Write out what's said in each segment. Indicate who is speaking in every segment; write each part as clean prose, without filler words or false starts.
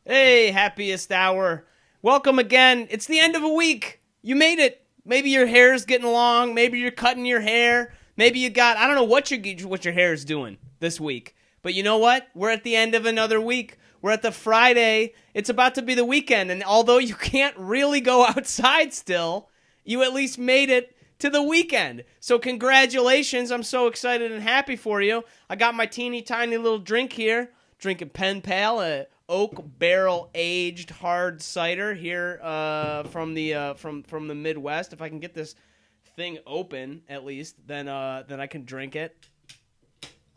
Speaker 1: Hey, Happiest Hour. Welcome again. It's the end of a week. You made it. Maybe your hair's getting long. Maybe you're cutting your hair. Maybe you got, I don't know what your hair is doing this week. But you know what? We're at the end of another week. We're at the Friday. It's about to be the weekend. And although you can't really go outside still, you at least made it to the weekend. So congratulations. I'm so excited and happy for you. I got my teeny tiny little drink here. Drinking Pen Pal, a oak barrel aged hard cider here from the Midwest. If I can get this thing open at least, then I can drink it.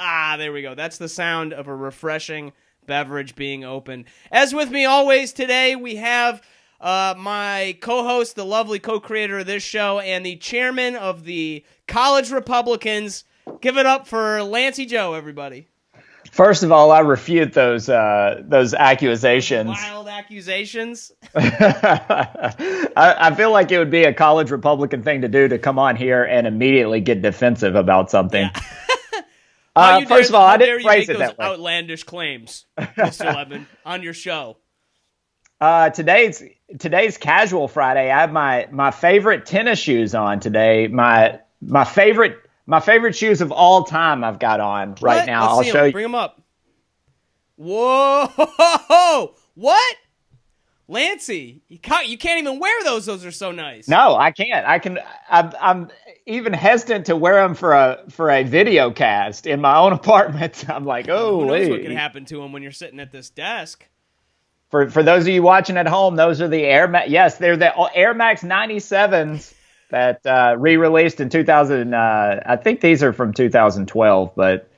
Speaker 1: Ah, there we go. That's the sound of a refreshing beverage being opened. As with me always today, we have my co-host, the lovely co-creator of this show, and the chairman of the College Republicans. Give it up for Lancey Joe, everybody.
Speaker 2: First of all, I refute those accusations.
Speaker 1: Wild accusations.
Speaker 2: I feel like it would be a college Republican thing to do to come on here and immediately get defensive about something.
Speaker 1: Yeah.
Speaker 2: First of all, I didn't phrase it that way.
Speaker 1: Outlandish claims, Mr. Lemon, on your show.
Speaker 2: Today's casual Friday. I have my favorite tennis shoes on today. My favorite shoes of all time I've got on right now. I'll show you.
Speaker 1: Bring them up. Whoa! What? Lancey, you can't even wear those. Those are so nice.
Speaker 2: No, I can't. I'm even hesitant to wear them for a video cast in my own apartment. I'm like, oh,
Speaker 1: who knows what can happen to them when you're sitting at this desk.
Speaker 2: For those of you watching at home, those are the Air Max. Yes, they're the Air Max 97s. That re-released in 2000. I think these are from 2012, but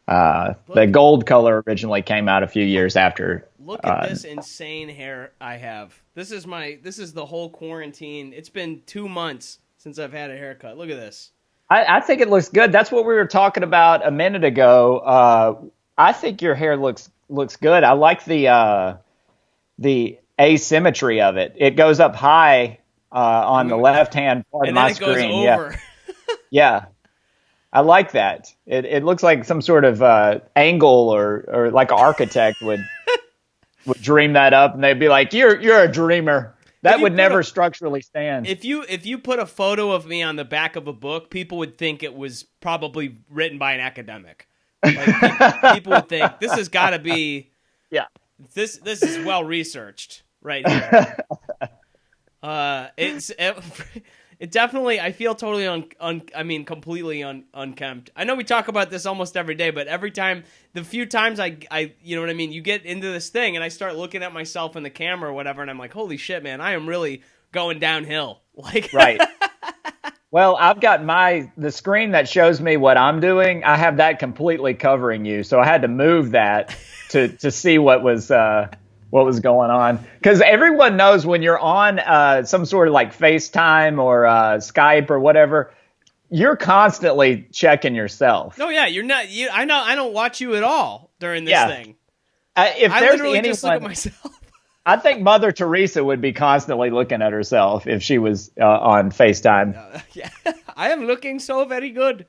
Speaker 2: the gold color originally came out a few years after.
Speaker 1: Look at this insane hair I have. This is the whole quarantine. It's been 2 months since I've had a haircut. Look at this.
Speaker 2: I think it looks good. That's what we were talking about a minute ago. I think your hair looks good. I like the asymmetry of it. It goes up high. On the left-hand part of my screen.
Speaker 1: Goes over.
Speaker 2: Yeah. I like that. It looks like some sort of angle or like an architect would dream that up, and they'd be like, "You're a dreamer." That would never structurally stand.
Speaker 1: If you put a photo of me on the back of a book, people would think it was probably written by an academic. Like, people would think this has got to be. Yeah. This is well researched right here. It definitely, I feel totally completely unkempt. I know we talk about this almost every day, but the few times I, you know what I mean? You get into this thing and I start looking at myself in the camera or whatever, and I'm like, holy shit, man, I am really going downhill. Like,
Speaker 2: right. Well, I've got the screen that shows me what I'm doing. I have that completely covering you. So I had to move that to see what was going on, because everyone knows when you're on some sort of like FaceTime or Skype or whatever, you're constantly checking yourself.
Speaker 1: Oh yeah, you're not. I know. I don't watch you at all during this thing.
Speaker 2: If
Speaker 1: I
Speaker 2: there's
Speaker 1: literally
Speaker 2: anyone,
Speaker 1: just look at myself.
Speaker 2: I think Mother Teresa would be constantly looking at herself if she was on FaceTime.
Speaker 1: Yeah, I am looking so very good.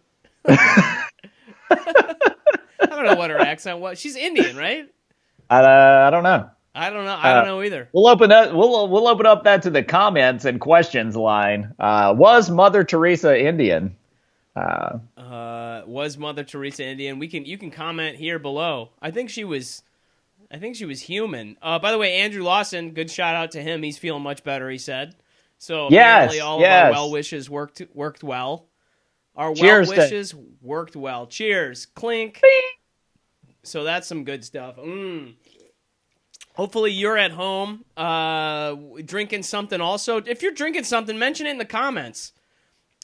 Speaker 1: I don't know what her accent was. She's Indian, right?
Speaker 2: I don't know.
Speaker 1: I don't know. I don't know either.
Speaker 2: We'll open up that to the comments and questions line. Was Mother Teresa Indian?
Speaker 1: Was Mother Teresa Indian? You can comment here below. I think she was human. By the way, Andrew Lawson, good shout out to him. He's feeling much better, he said. So apparently all of our well wishes worked well. Our well wishes worked well. Cheers. Clink. So that's some good stuff. Hopefully you're at home drinking something also. If you're drinking something, mention it in the comments.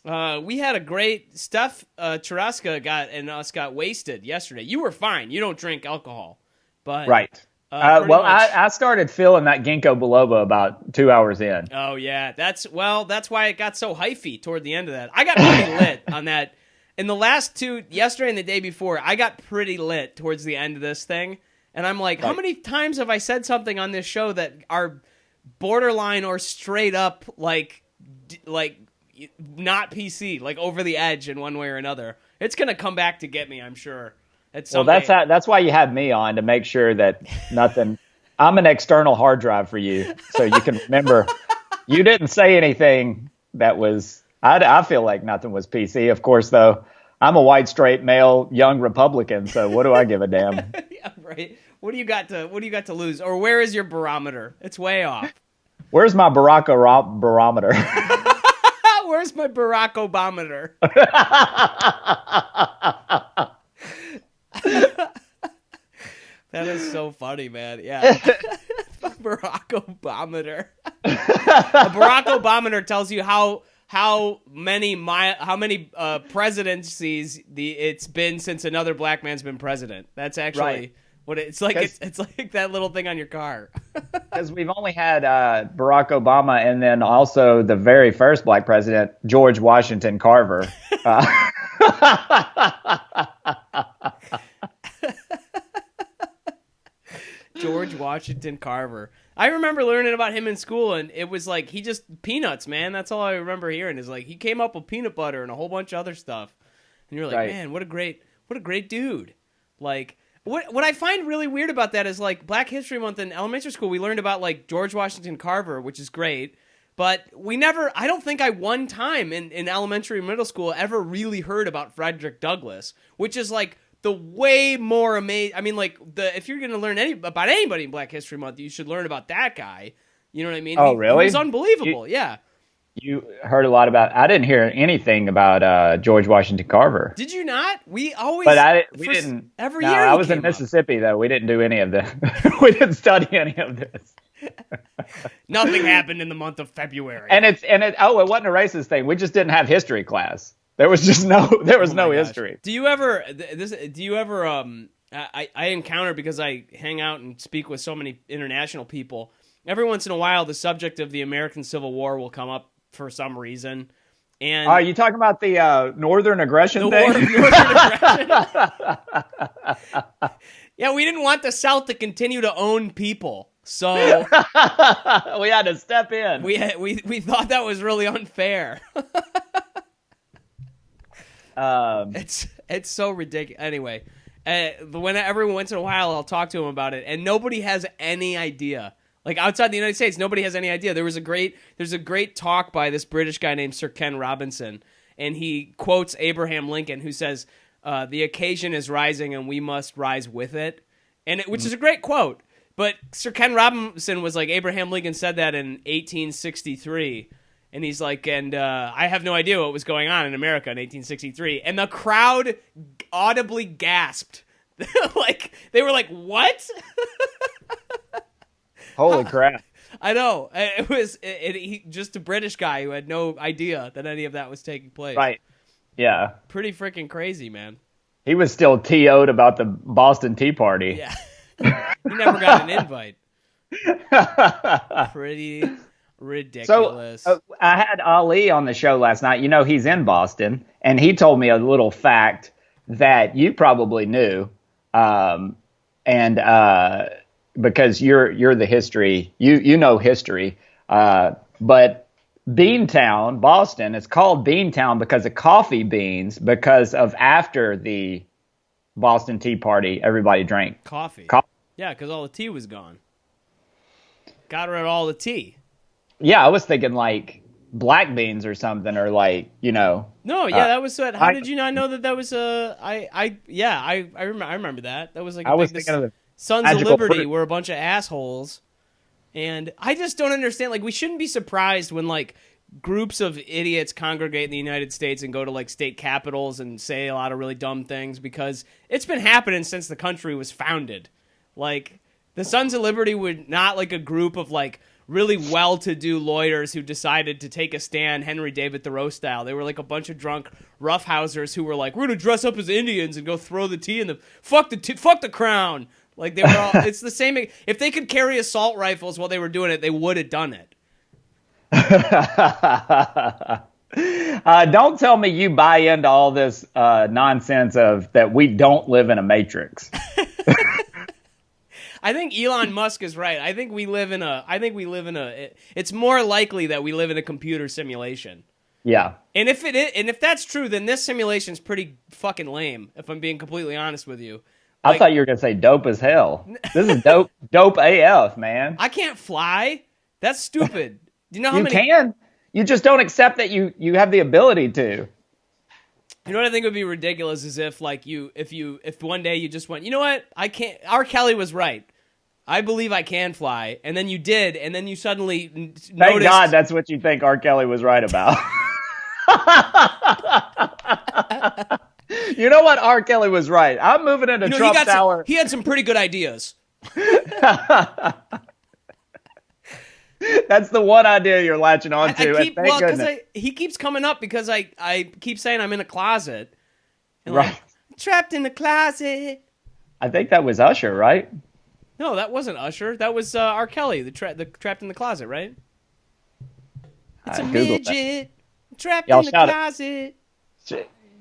Speaker 1: We had a great Steph Charaska got wasted yesterday. You were fine. You don't drink alcohol. But
Speaker 2: right. I started feeling that ginkgo biloba about 2 hours in.
Speaker 1: Oh, yeah. That's why it got so hyphy toward the end of that. I got pretty lit on that. In the last two, yesterday and the day before, I got pretty lit towards the end of this thing. And I'm like, how many times have I said something on this show that are borderline or straight up like not PC, like over the edge in one way or another? It's going to come back to get me, I'm sure.
Speaker 2: Well, that's why you had me on, to make sure that nothing. I'm an external hard drive for you, so you can remember. You didn't say anything that was. I feel like nothing was PC. Of course, though, I'm a white, straight, male, young Republican. So what do I give a damn?
Speaker 1: Yeah, right. What do you got to lose? Or where is your barometer? It's way off.
Speaker 2: Where's my barometer?
Speaker 1: Where's my Barack Obameter? That is so funny, man. Yeah. Barack Obameter. A Barack Obameter tells you how many presidencies it's been since another black man's been president. That's actually what it's like. It's like that little thing on your car.
Speaker 2: Because we've only had Barack Obama, and then also the very first black president, George Washington Carver.
Speaker 1: George Washington Carver. I remember learning about him in school, and it was like he just peanuts, man. That's all I remember hearing is like he came up with peanut butter and a whole bunch of other stuff. And you're like, man, what a great dude. Like what I find really weird about that is like Black History Month in elementary school, we learned about like George Washington Carver, which is great. But I don't think I one time in elementary and middle school ever really heard about Frederick Douglass, which is like the way more amazing. I mean, like if you're going to learn about anybody in Black History Month, you should learn about that guy. You know what I mean?
Speaker 2: Oh, really?
Speaker 1: He was unbelievable. Yeah.
Speaker 2: You heard a lot about. I didn't hear anything about George Washington Carver.
Speaker 1: Did you not? We always.
Speaker 2: But we didn't.
Speaker 1: Every
Speaker 2: no,
Speaker 1: year.
Speaker 2: I was in Mississippi though. We didn't do any of this. We didn't study any of this.
Speaker 1: Nothing happened in the month of February.
Speaker 2: And it wasn't a racist thing. We just didn't have history class. There was just no history.
Speaker 1: Do you ever I encounter, because I hang out and speak with so many international people, every once in a while the subject of the American Civil War will come up for some reason. And
Speaker 2: are you talking about the Northern aggression thing?
Speaker 1: War of Northern aggression. Yeah, we didn't want the South to continue to own people. So
Speaker 2: we had to step in.
Speaker 1: We thought that was really unfair. It's so ridiculous. Anyway, every once in a while I'll talk to him about it, and nobody has any idea. Like outside the United States, nobody has any idea. There's a great talk by this British guy named Sir Ken Robinson, and he quotes Abraham Lincoln, who says, "The occasion is rising, and we must rise with it," which is a great quote. But Sir Ken Robinson was like, Abraham Lincoln said that in 1863. And he's like, I have no idea what was going on in America in 1863. And the crowd audibly gasped. Like, they were like, what?
Speaker 2: Holy crap.
Speaker 1: I know. It was just a British guy who had no idea that any of that was taking place.
Speaker 2: Right. Yeah.
Speaker 1: Pretty freaking crazy, man.
Speaker 2: He was still TO'd about the Boston Tea Party.
Speaker 1: Yeah. He never got an invite. Pretty ridiculous.
Speaker 2: So I had Ali on the show last night. You know, he's in Boston, and he told me a little fact that you probably knew, and because you're the history, you know history, but Beantown, Boston, it's called Beantown because of coffee beans, because of after the Boston Tea Party, everybody drank
Speaker 1: coffee. Yeah, because all the tea was gone. Got rid of all the tea.
Speaker 2: Yeah, I was thinking like black beans or something, or like, you know.
Speaker 1: No, yeah, that was what. How did you not know that was I remember that. That was like
Speaker 2: I was thinking of the
Speaker 1: Sons of Liberty were a bunch of assholes, and I just don't understand. Like, we shouldn't be surprised when like groups of idiots congregate in the United States and go to like state capitals and say a lot of really dumb things, because it's been happening since the country was founded. Like, the Sons of Liberty were not like a group of like really well-to-do lawyers who decided to take a stand Henry David Thoreau style. They were like a bunch of drunk roughhousers who were like, we're going to dress up as Indians and go throw the tea in the fuck the crown. Like, they were all, it's the same. If they could carry assault rifles while they were doing it, they would have done it.
Speaker 2: Don't tell me you buy into all this nonsense of that we don't live in a matrix.
Speaker 1: I think Elon Musk is right. I think we live in a. It's more likely that we live in a computer simulation.
Speaker 2: Yeah.
Speaker 1: And if that's true, then this simulation's pretty fucking lame. If I'm being completely honest with you.
Speaker 2: I thought you were gonna say dope as hell. This is dope AF, man.
Speaker 1: I can't fly. That's stupid. Do you know how
Speaker 2: you
Speaker 1: many?
Speaker 2: You can. You just don't accept that you have the ability to.
Speaker 1: You know what I think would be ridiculous is if one day you just went, you know what, I can't. R. Kelly was right. I believe I can fly, and then you did, and then you suddenly noticed.
Speaker 2: Thank God that's what you think R. Kelly was right about. You know what? R. Kelly was right. I'm moving into Trump Tower.
Speaker 1: He had some pretty good ideas.
Speaker 2: That's the one idea you're latching on to.
Speaker 1: He keeps coming up because I keep saying I'm in a closet. And
Speaker 2: right.
Speaker 1: Like, trapped in the closet.
Speaker 2: I think that was Usher, right?
Speaker 1: No, that wasn't Usher. That was R. Kelly, the trapped in the closet, right? It's a midget trapped in the closet.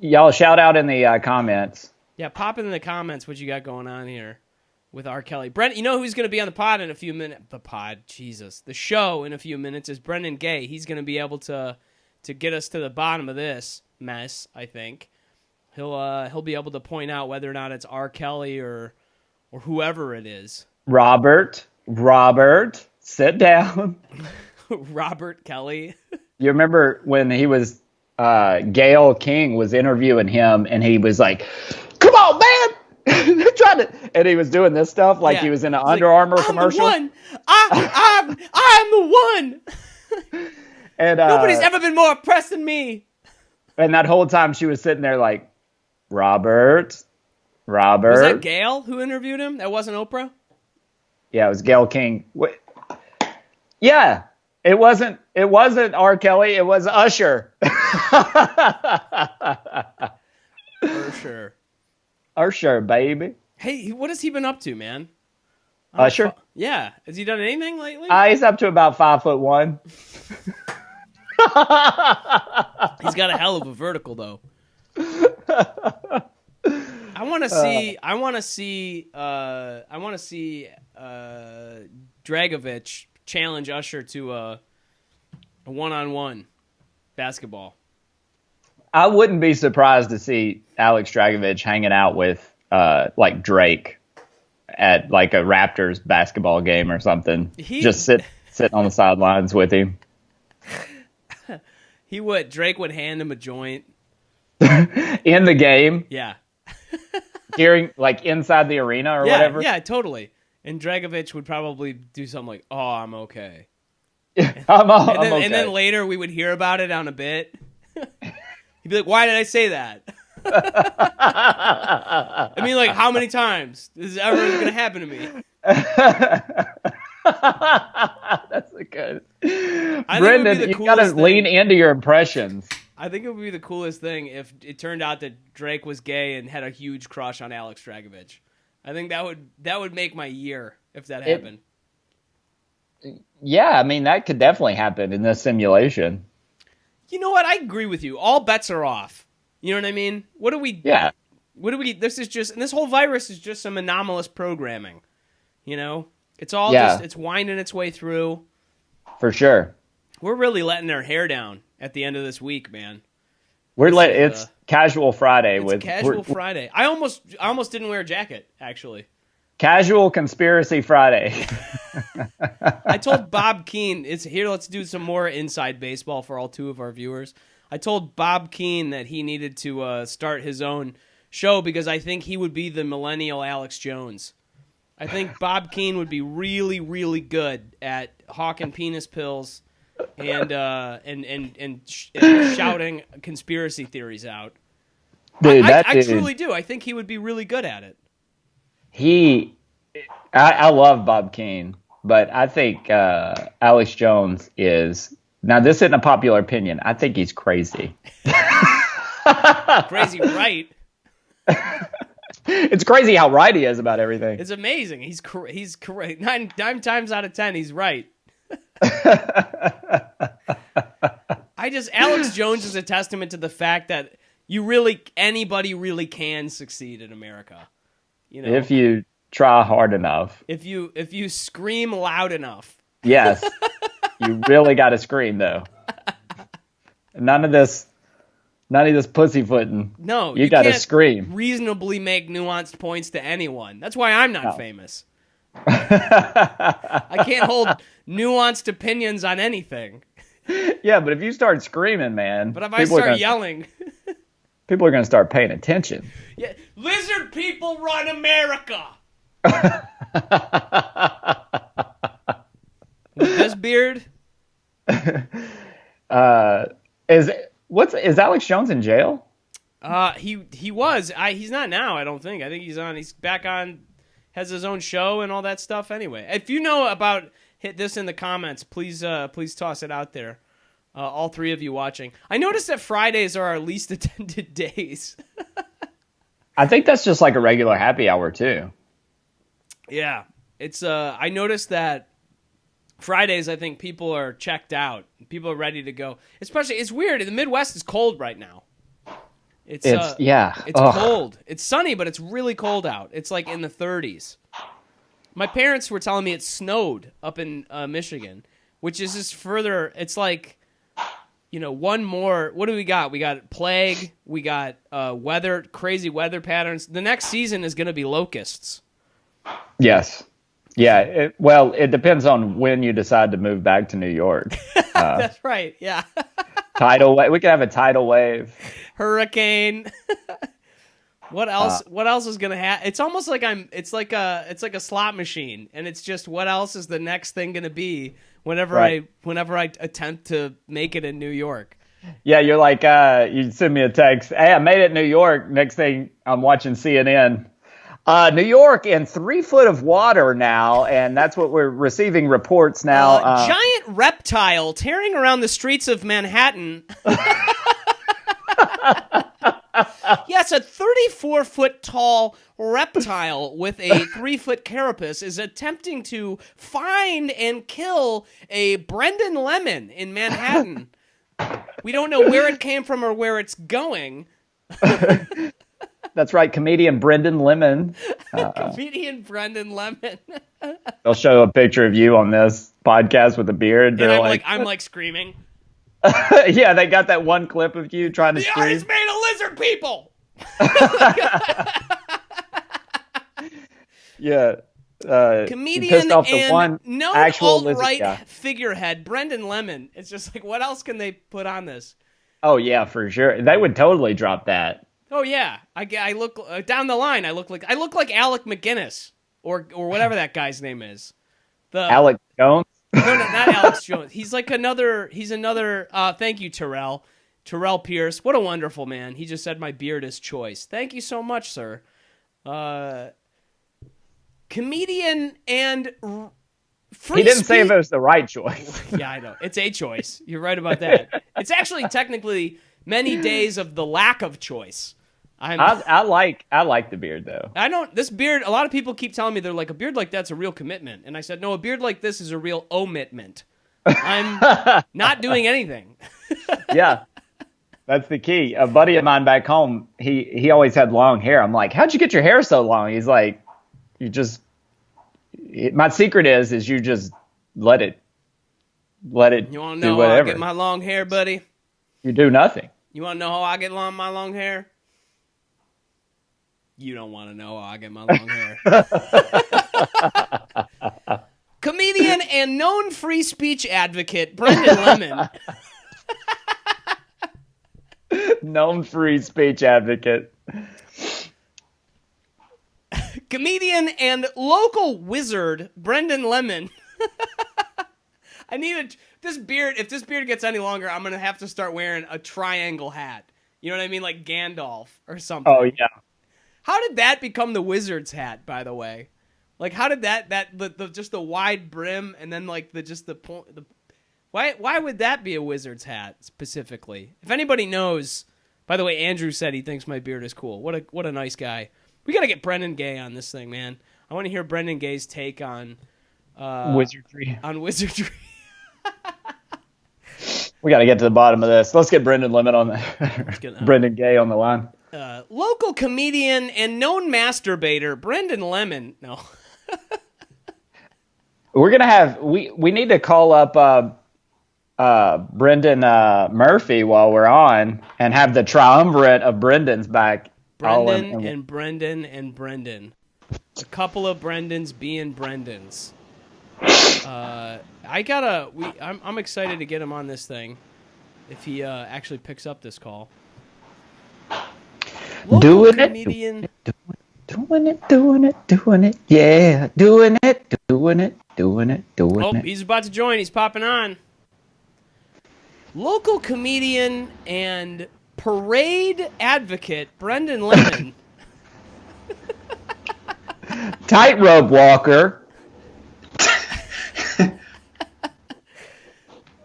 Speaker 2: Y'all shout out in the comments.
Speaker 1: Yeah, pop in the comments what you got going on here with R. Kelly. Brent, you know who's going to be on the pod in a few minutes? The show in a few minutes is Brendon Gay. He's going to be able to get us to the bottom of this mess, I think. He'll be able to point out whether or not it's R. Kelly or whoever it is.
Speaker 2: Robert, sit down.
Speaker 1: Robert Kelly.
Speaker 2: You remember when he was Gayle King was interviewing him, and he was like, "Come on, man!" and he was doing this stuff like he was in an Under Armour commercial.
Speaker 1: I'm the one.
Speaker 2: And
Speaker 1: nobody's ever been more oppressed than me.
Speaker 2: And that whole time she was sitting there like, Robert.
Speaker 1: Was that Gayle who interviewed him? That wasn't Oprah?
Speaker 2: Yeah, it was Gayle King. Yeah, it wasn't R. Kelly. It was Usher. Usher, baby.
Speaker 1: Hey, what has he been up to, man?
Speaker 2: Usher?
Speaker 1: Yeah. Has he done anything lately?
Speaker 2: He's up to about 5'1".
Speaker 1: He's got a hell of a vertical, though. I want to see Dragovich challenge Usher to a one-on-one basketball.
Speaker 2: I wouldn't be surprised to see Alex Dragovich hanging out with like Drake at like a Raptors basketball game or something. Just sitting on the sidelines with him.
Speaker 1: Drake would hand him a joint
Speaker 2: in the game.
Speaker 1: Yeah.
Speaker 2: During like inside the arena or whatever.
Speaker 1: Yeah, totally. And Dragovich would probably do something like, "Oh, I'm okay."
Speaker 2: I'm okay.
Speaker 1: And then later we would hear about it on a bit. He'd be like, "Why did I say that?" I mean, like, how many times is this ever going to happen to me?
Speaker 2: That's a good. Brendon, you got to lean into your impressions.
Speaker 1: I think it would be the coolest thing if it turned out that Drake was gay and had a huge crush on Alex Dragovich. I think that would make my year if that happened.
Speaker 2: Yeah, I mean, that could definitely happen in this simulation.
Speaker 1: You know what? I agree with you. All bets are off. You know what I mean?
Speaker 2: Yeah.
Speaker 1: This whole virus is just some anomalous programming. You know? It's all it's winding its way through.
Speaker 2: For sure.
Speaker 1: We're really letting our hair down at the end of this week, man.
Speaker 2: It's Casual Friday.
Speaker 1: Friday. I almost didn't wear a jacket, actually.
Speaker 2: Casual Conspiracy Friday.
Speaker 1: I told Bob Keane, let's do some more inside baseball for all two of our viewers. I told Bob Keane that he needed to start his own show because I think he would be the millennial Alex Jones. I think Bob Keane would be really, really good at hawking penis pills and shouting conspiracy theories out.
Speaker 2: Dude,
Speaker 1: I truly do. I think he would be really good at it.
Speaker 2: I love Bob Keane, but I think Alex Jones is, now this isn't a popular opinion, I think he's crazy.
Speaker 1: Crazy right.
Speaker 2: It's crazy how right he is about everything.
Speaker 1: It's amazing. He's correct. Nine times out of 10, he's right. Alex Jones is a testament to the fact that anybody really can succeed in America. You know,
Speaker 2: if you try hard enough.
Speaker 1: If you scream loud enough.
Speaker 2: Yes. You really got to scream though. None of this pussyfooting.
Speaker 1: No,
Speaker 2: you got to scream.
Speaker 1: Reasonably make nuanced points to anyone. That's why I'm not famous. I can't hold nuanced opinions on anything.
Speaker 2: Yeah, but if you start screaming, man.
Speaker 1: But if I start yelling.
Speaker 2: People are going to start paying attention.
Speaker 1: Yeah, lizard people run America. With this beard?
Speaker 2: Is Alex Jones in jail?
Speaker 1: He was. He's not now, I don't think. I think he's back on, has his own show and all that stuff anyway. If you know about, hit this in the comments, please toss it out there. All three of you watching. I noticed that Fridays are our least attended days.
Speaker 2: I think that's just like a regular happy hour too.
Speaker 1: Yeah. It's I noticed that Fridays, I think people are checked out. People are ready to go. Especially, it's weird. The Midwest is cold right now. It's cold. It's sunny, but it's really cold out. It's like in the 30s. My parents were telling me it snowed up in Michigan, which is just further. It's like, one more. What do we got? We got plague. We got weather, crazy weather patterns. The next season is going to be locusts.
Speaker 2: Yes. Yeah. It depends on when you decide to move back to New York.
Speaker 1: That's right. Yeah.
Speaker 2: Tidal wave. We could have a tidal wave.
Speaker 1: Hurricane. What else? What else is gonna happen? It's almost like it's like a slot machine, and it's just what else is the next thing gonna be whenever I attempt to make it in New York.
Speaker 2: Yeah, you're like you send me a text. Hey, I made it in New York. Next thing, I'm watching CNN. New York in 3 foot of water now, and that's what we're receiving reports now.
Speaker 1: Giant reptile tearing around the streets of Manhattan. Yes, a 34-foot tall reptile with a 3-foot carapace is attempting to find and kill a Brendon Lemon in Manhattan. We don't know where it came from or where it's going.
Speaker 2: That's right, comedian Brendon Lemon.
Speaker 1: Comedian Brendon Lemon.
Speaker 2: They'll show a picture of you on this podcast with a beard. They're
Speaker 1: and I'm screaming.
Speaker 2: Yeah, they got that one clip of you trying to scream.
Speaker 1: He's made of lizard people.
Speaker 2: Yeah.
Speaker 1: Comedian and known alt-right figurehead Brendon Lemon. It's just like, what else can they put on this?
Speaker 2: Oh yeah, for sure. They would totally drop that.
Speaker 1: Oh yeah, I look down the line. I look like Alec McGinnis or whatever that guy's name is.
Speaker 2: Alec Jones.
Speaker 1: No, not Alex Jones. He's like another. He's another. Thank you, Terrell. Terrell Pierce. What a wonderful man. He just said my beard is choice. Thank you so much, sir. Comedian and free
Speaker 2: He didn't say if it was the right choice.
Speaker 1: Yeah, I know. It's a choice. You're right about that. It's actually technically many days of the lack of choice.
Speaker 2: I like the beard though.
Speaker 1: This beard, a lot of people keep telling me they're like, a beard like that's a real commitment. And I said, no, a beard like this is a real omitment. I'm not doing anything.
Speaker 2: Yeah. That's the key. A buddy of mine back home, he always had long hair. I'm like, how'd you get your hair so long? He's like, my secret is you just let it
Speaker 1: You want to know
Speaker 2: do
Speaker 1: how
Speaker 2: whatever.
Speaker 1: I get my long hair, buddy?
Speaker 2: You do nothing.
Speaker 1: You want to know how I get my long hair? You don't want to know how I get my long hair. Comedian and known free speech advocate Brendon Lemon.
Speaker 2: Known free speech advocate.
Speaker 1: Comedian and local wizard Brendon Lemon. This beard, if this beard gets any longer, I'm gonna have to start wearing a triangle hat. You know what I mean, like Gandalf or something.
Speaker 2: Oh yeah.
Speaker 1: How did that become the wizard's hat? By the way, like how did the just the wide brim and then like the point. Why would that be a wizard's hat specifically? If anybody knows, by the way, Andrew said he thinks my beard is cool. What a nice guy. We got to get Brendon Gay on this thing, man. I want to hear Brendon Gay's take on
Speaker 2: wizardry.
Speaker 1: On wizardry.
Speaker 2: We got to get to the bottom of this. Let's get Brendon Lemon on the Brendon Gay on the line.
Speaker 1: Local comedian and known masturbator Brendon Lemon. No.
Speaker 2: We're gonna have we need to call up Brendan Murphy while we're on and have the triumvirate of Brendon's back.
Speaker 1: Brendon and Brendon and Brendon. A couple of Brendons being Brendons. I'm excited to get him on this thing if he actually picks up this call.
Speaker 2: Doing
Speaker 1: comedian.
Speaker 2: it, doing it, yeah, doing it.
Speaker 1: Oh, he's about to join. He's popping on. Local comedian and parade advocate Brendon Lemon.
Speaker 2: Tightrope walker.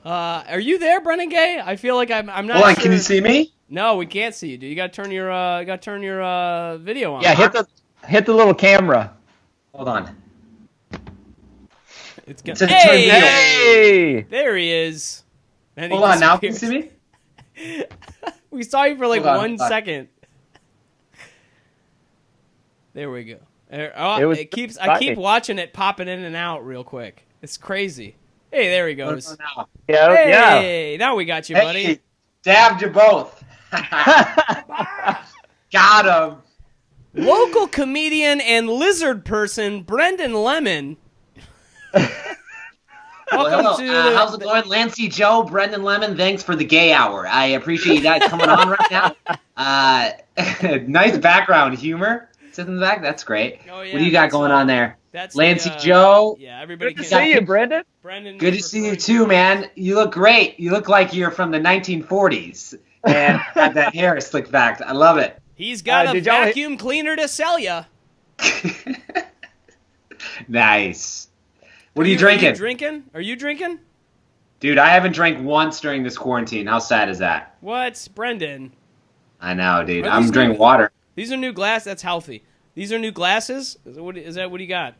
Speaker 1: Are you there, Brendon Gay? I feel like I'm not.
Speaker 3: Hold on,
Speaker 1: sure.
Speaker 3: can you see me?
Speaker 1: No, we can't see you, dude. You gotta turn your video on.
Speaker 2: Yeah, hit the little camera.
Speaker 3: Hold on.
Speaker 1: It's gonna.
Speaker 3: Turn
Speaker 1: Hey!
Speaker 3: video.
Speaker 2: Hey!
Speaker 1: There he is. And he
Speaker 3: Hold on, now can you
Speaker 1: disappears.
Speaker 3: see me?
Speaker 1: We saw you for like
Speaker 3: Hold on,
Speaker 1: 1
Speaker 3: hold on.
Speaker 1: second. There we go. I keep
Speaker 2: exciting.
Speaker 1: watching it popping in and out real quick. It's crazy. Hey, there he goes.
Speaker 3: Now.
Speaker 2: Yeah.
Speaker 1: Hey, now we got you, buddy.
Speaker 3: Hey, dabbed you both. Got him.
Speaker 1: Local comedian and lizard person Brendon Lemon. Welcome
Speaker 3: Hello.
Speaker 1: to the,
Speaker 3: how's it going? Lancey Joe, Brendon Lemon, thanks for the gay hour. I appreciate you guys coming on right now. Nice background humor. Sit in the back. That's great.
Speaker 1: Oh, yeah,
Speaker 3: what do you got going on there?
Speaker 1: That's
Speaker 3: Lancey
Speaker 1: the,
Speaker 3: Joe.
Speaker 1: Yeah, everybody
Speaker 2: Good to
Speaker 1: can
Speaker 2: see you, Brendon.
Speaker 1: Brendon.
Speaker 3: Good to see you too, man. You look great. You look like you're from the 1940s and have that hair slicked back. I love it.
Speaker 1: He's got a
Speaker 2: did y'all-
Speaker 1: vacuum cleaner to sell you.
Speaker 3: Nice. What are you drinking?
Speaker 1: Are you drinking?
Speaker 3: Dude, I haven't drank once during this quarantine. How sad is that?
Speaker 1: What's Brendon?
Speaker 3: I know, dude.
Speaker 1: Are
Speaker 3: I'm
Speaker 1: these
Speaker 3: drinking
Speaker 1: new-
Speaker 3: water.
Speaker 1: These are new glasses. That's healthy. These are new glasses. Is that what you got?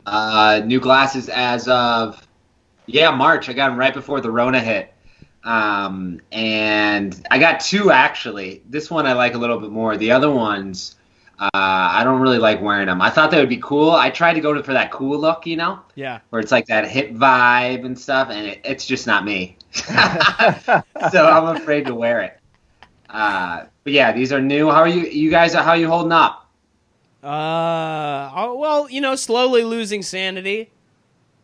Speaker 3: New glasses as of, March. I got them right before the Rona hit. And I got two, actually. This one I like a little bit more. The other ones, I don't really like wearing them. I thought they would be cool. I tried to go for that cool look,
Speaker 1: Yeah.
Speaker 3: where it's like that hip vibe and stuff, and it's just not me. So I'm afraid to wear it. But yeah, these are new. How are you guys? How are you holding up?
Speaker 1: Well, slowly losing sanity,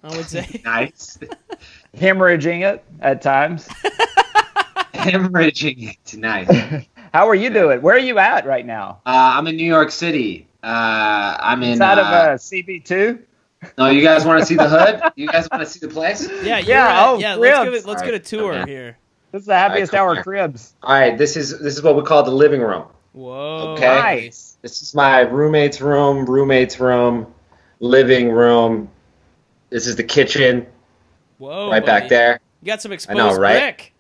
Speaker 1: I would say.
Speaker 3: Nice.
Speaker 2: Hemorrhaging it at times.
Speaker 3: Hemorrhaging it. Nice.
Speaker 2: How are you doing? Where are you at right now?
Speaker 3: I'm in New York City. I'm in.
Speaker 2: Inside of CB2?
Speaker 3: No, you guys want to see the hood? You guys want to see the place?
Speaker 1: Yeah,
Speaker 2: Yeah,
Speaker 1: Let's
Speaker 2: Cribs.
Speaker 1: get a tour
Speaker 3: Okay.
Speaker 1: here.
Speaker 2: This is the Happiest
Speaker 3: All right, come
Speaker 2: Hour
Speaker 3: here.
Speaker 2: Cribs.
Speaker 3: All right, this is what we call the living room.
Speaker 1: Whoa.
Speaker 3: Okay.
Speaker 2: Nice.
Speaker 3: This is my roommate's room, living room. This is the kitchen,
Speaker 1: Whoa.
Speaker 3: right back
Speaker 1: buddy.
Speaker 3: there.
Speaker 1: You got some exposed
Speaker 3: know, right?
Speaker 1: brick.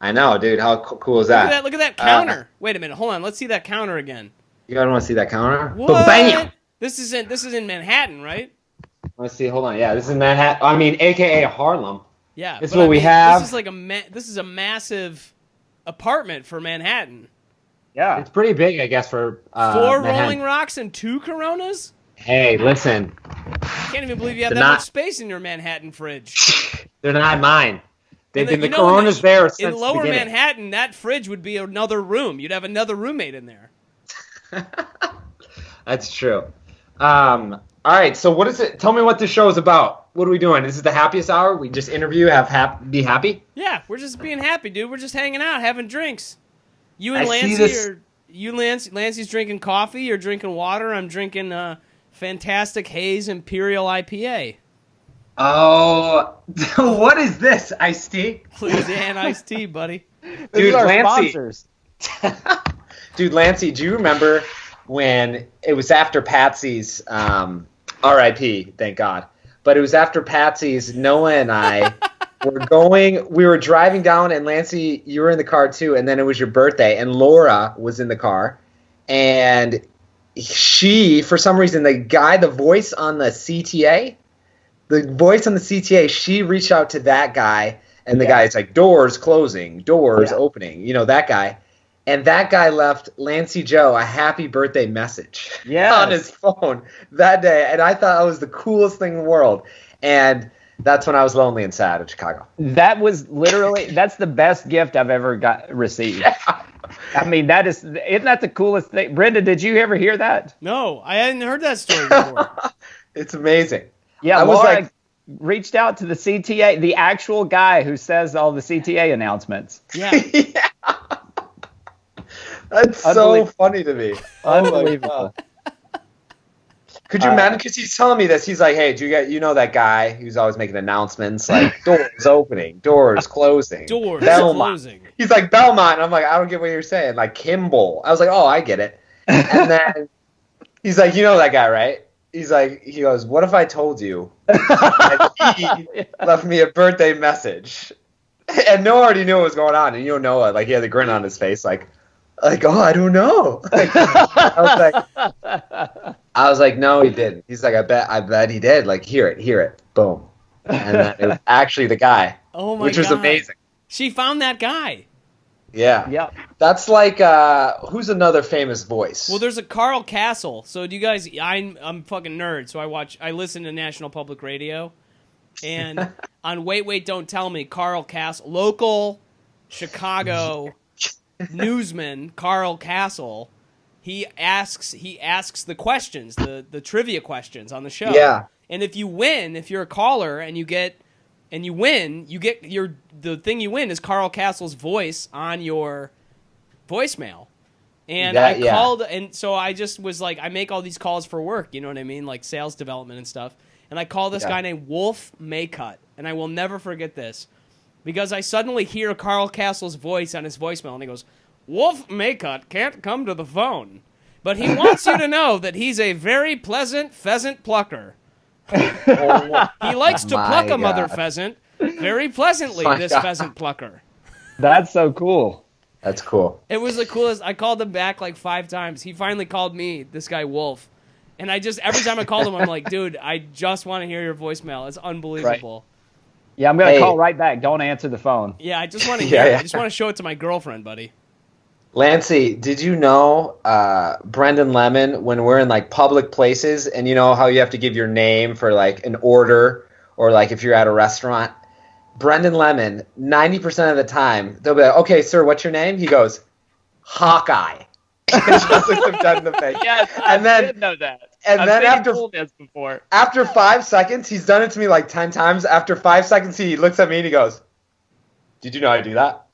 Speaker 3: I know, dude. How cool is
Speaker 1: Look at
Speaker 3: that?
Speaker 1: that. Look at that counter. Wait a minute. Hold on. Let's see that counter again.
Speaker 3: You guys want to see that counter?
Speaker 1: What?
Speaker 3: Bam!
Speaker 1: This is in Manhattan, right?
Speaker 3: Let's see. Hold on. Yeah, this is Manhattan. I mean, AKA Harlem.
Speaker 1: Yeah.
Speaker 3: This is
Speaker 1: but
Speaker 3: what
Speaker 1: I
Speaker 3: we
Speaker 1: mean,
Speaker 3: have.
Speaker 1: This is like this is a massive apartment for Manhattan.
Speaker 2: Yeah.
Speaker 3: It's pretty big, I guess, for
Speaker 1: 4
Speaker 3: Manhattan.
Speaker 1: Rolling Rocks and 2 Coronas.
Speaker 3: Hey, listen.
Speaker 1: Can't even believe you have
Speaker 3: They're
Speaker 1: that
Speaker 3: not-
Speaker 1: much space in your Manhattan fridge.
Speaker 3: They're not mine. They've been the
Speaker 1: in
Speaker 3: Coronas there since
Speaker 1: in
Speaker 3: the
Speaker 1: Lower
Speaker 3: beginning.
Speaker 1: Manhattan, that fridge would be another room. You'd have another roommate in there.
Speaker 3: That's true. All right, so what is it? Tell me what this show is about. What are we doing? This is the Happiest Hour? We just interview, be happy?
Speaker 1: Yeah, we're just being happy, dude. We're just hanging out, having drinks. You and
Speaker 3: I see
Speaker 1: Lancey
Speaker 3: this-
Speaker 1: are Lancey's drinking coffee. You're drinking water. I'm drinking fantastic Haze Imperial IPA.
Speaker 3: Oh, what is this? Iced tea?
Speaker 1: Louisiana iced tea, buddy.
Speaker 2: These are our
Speaker 3: Lancey.
Speaker 2: sponsors.
Speaker 3: Dude, Lancey, do you remember when it was after Patsy's RIP, thank God. But it was after Patsy's, Noah and I we were driving down, and Lancey, you were in the car too, and then it was your birthday, and Laura was in the car, and she, for some reason, the voice on the CTA, she reached out to that guy, and the guy's like, doors closing, doors opening, that guy. And that guy left Lancey Joe a happy birthday message on his phone that day. And I thought that was the coolest thing in the world. And that's when I was lonely and sad in Chicago.
Speaker 2: That was that's the best gift I've ever received. Yeah. I mean, isn't that the coolest thing? Brenda, did you ever hear that?
Speaker 1: No, I hadn't heard that story before.
Speaker 3: It's amazing.
Speaker 2: Yeah, I was reached out to the CTA, the actual guy who says all the CTA announcements.
Speaker 1: Yeah.
Speaker 3: Yeah. That's so funny to me.
Speaker 2: Unbelievable.
Speaker 3: Could you imagine? Because he's telling me this. He's like, hey, do you know that guy who's always making announcements like doors opening, doors closing,
Speaker 1: doors
Speaker 3: Belmont.
Speaker 1: Closing.
Speaker 3: He's like, Belmont. And I'm like, I don't get what you're saying. Like Kimball. I was like, oh, I get it. And then he's like, you know that guy, right? He goes, what if I told you that he left me a birthday message? And Noah already knew what was going on. And Noah, he had a grin on his face, oh, I don't know. I was like, no, he didn't. He's like, I bet he did. Hear it. Boom. And then it was actually the guy.
Speaker 1: Oh my
Speaker 3: which was
Speaker 1: God.
Speaker 3: amazing.
Speaker 1: She found that guy.
Speaker 3: Yeah.
Speaker 2: Yep.
Speaker 3: That's who's another famous voice?
Speaker 1: Well, there's a Carl Castle. So do you guys? I'm fucking nerd. So I listen to National Public Radio, and on Wait Wait Don't Tell Me, Carl Castle, local Chicago newsman Carl Castle, he asks the questions, the trivia questions on the show.
Speaker 3: Yeah.
Speaker 1: And if you're a caller and you win, the thing you win is Carl Castle's voice on your voicemail. And I called, and so I just was like, I make all these calls for work, you know what I mean? Like sales development and stuff. And I call this guy named Wolf Maycutt, and I will never forget this. Because I suddenly hear Carl Castle's voice on his voicemail, and he goes, Wolf Maycutt can't come to the phone, but he wants you to know that he's a very pleasant pheasant plucker. He likes to pluck a mother pheasant very pleasantly, pheasant plucker.
Speaker 2: That's so cool.
Speaker 3: That's cool.
Speaker 1: It was the coolest. I called him back 5 times. He finally called me, this guy Wolf. And every time I called him, I'm like, dude, I just want to hear your voicemail. It's unbelievable.
Speaker 2: Right. Yeah, I'm going to call right back. Don't answer the phone.
Speaker 1: Yeah, I just want to hear it. I just want to show it to my girlfriend, buddy.
Speaker 3: Lancey, did you know Brendon Lemon, when we're in public places, and you know how you have to give your name for an order, or if you're at a restaurant? Brendon Lemon, 90% of the time, they'll be like, okay, sir, what's your name? He goes, Hawkeye. Just looks him dead in the face.
Speaker 2: Yes, I did know that.
Speaker 3: And then
Speaker 2: after
Speaker 3: 5 seconds, he's done it to me 10 times. After 5 seconds, he looks at me and he goes, did you know I do that?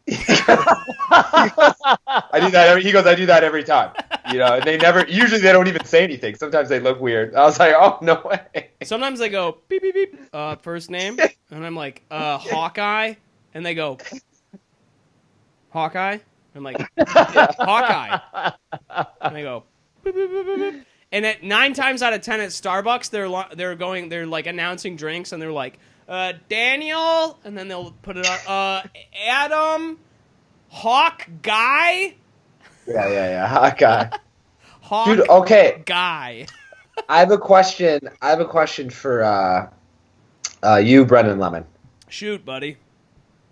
Speaker 3: I do that I do that every time. And usually they don't even say anything. Sometimes they look weird. I was like, oh, no way.
Speaker 1: Sometimes they go, beep, beep, beep, first name. And I'm like, Hawkeye. And they go, Hawkeye? I'm like, Hawkeye. And they go, beep, beep, beep, beep, beep. And at 9 times out of 10 at Starbucks, they're announcing drinks, and they're like, Daniel, and then they'll put it on, Adam, Hawk Guy.
Speaker 3: Yeah, Hawk Guy.
Speaker 1: Hawk
Speaker 3: Dude, okay.
Speaker 1: Guy.
Speaker 3: I have a question for you, Brendon Lemon.
Speaker 1: Shoot, buddy.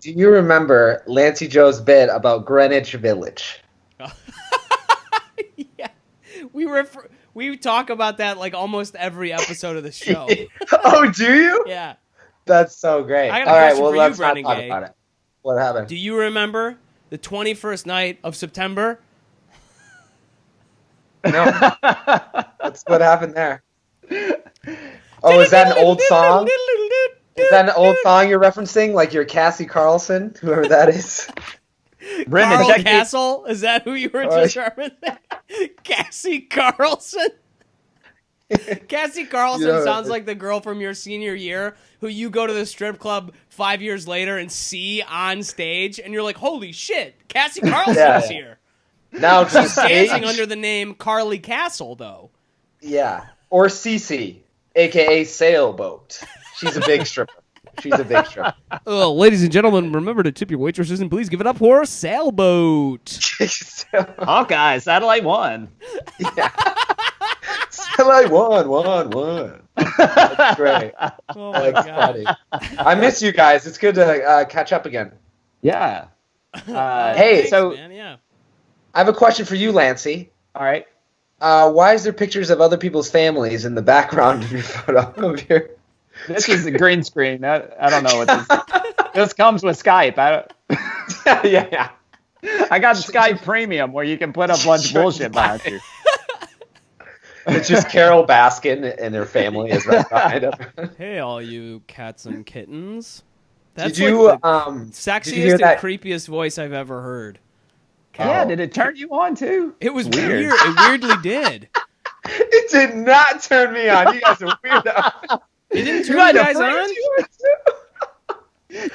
Speaker 3: Do you remember Lancey Joe's bit about Greenwich Village?
Speaker 1: Yeah. We talk about that almost every episode of the show.
Speaker 3: Oh, do you?
Speaker 1: Yeah.
Speaker 3: That's so great.
Speaker 1: I got a question for you,
Speaker 3: let's not
Speaker 1: Brendon
Speaker 3: talk
Speaker 1: Gay.
Speaker 3: about it. What happened?
Speaker 1: Do you remember the 21st night of September?
Speaker 3: No. That's what happened there. Oh, is that an old song? Is that an old song you're referencing? You're Cassie Carlson, whoever that is?
Speaker 2: Brendon,
Speaker 1: Carl Castle? Is that who you were just referencing? Cassie Carlson? Cassie Carlson sounds like the girl from your senior year who you go to the strip club 5 years later and see on stage, and you're like, holy shit, Cassie Carlson's here.
Speaker 3: Now
Speaker 1: she's dancing under the name Carly Castle, though.
Speaker 3: Yeah. Or Cece, a.k.a. Sailboat. She's a big stripper.
Speaker 1: Ladies and gentlemen, remember to tip your waitresses and please give it up for Sailboat.
Speaker 2: Hawkeye, Satellite 1.
Speaker 3: Yeah. Satellite 1. That's great.
Speaker 1: Oh my God.
Speaker 3: Funny. I miss you guys. It's good to catch up again.
Speaker 2: Yeah.
Speaker 3: Hey,
Speaker 1: thanks,
Speaker 3: so
Speaker 1: man, yeah.
Speaker 3: I have a question for you, Lancey.
Speaker 2: All right.
Speaker 3: Why is there pictures of other people's families in the background of your photo of your...
Speaker 2: This is a green screen. I don't know what this is. This comes with Skype.
Speaker 3: Yeah.
Speaker 2: I got Skype Premium where you can put a bunch of bullshit behind you.
Speaker 3: It's just Carol Baskin and her family is right behind them.
Speaker 1: Hey, all you cats and kittens. That's
Speaker 3: Did you,
Speaker 1: like the
Speaker 3: did you hear
Speaker 1: sexiest and
Speaker 3: that?
Speaker 1: creepiest voice I've ever heard.
Speaker 2: Yeah, did it turn you on too?
Speaker 1: It was weird. It weirdly did.
Speaker 3: It did not turn me on. You guys are weirdos.
Speaker 1: It didn't turn you guys on?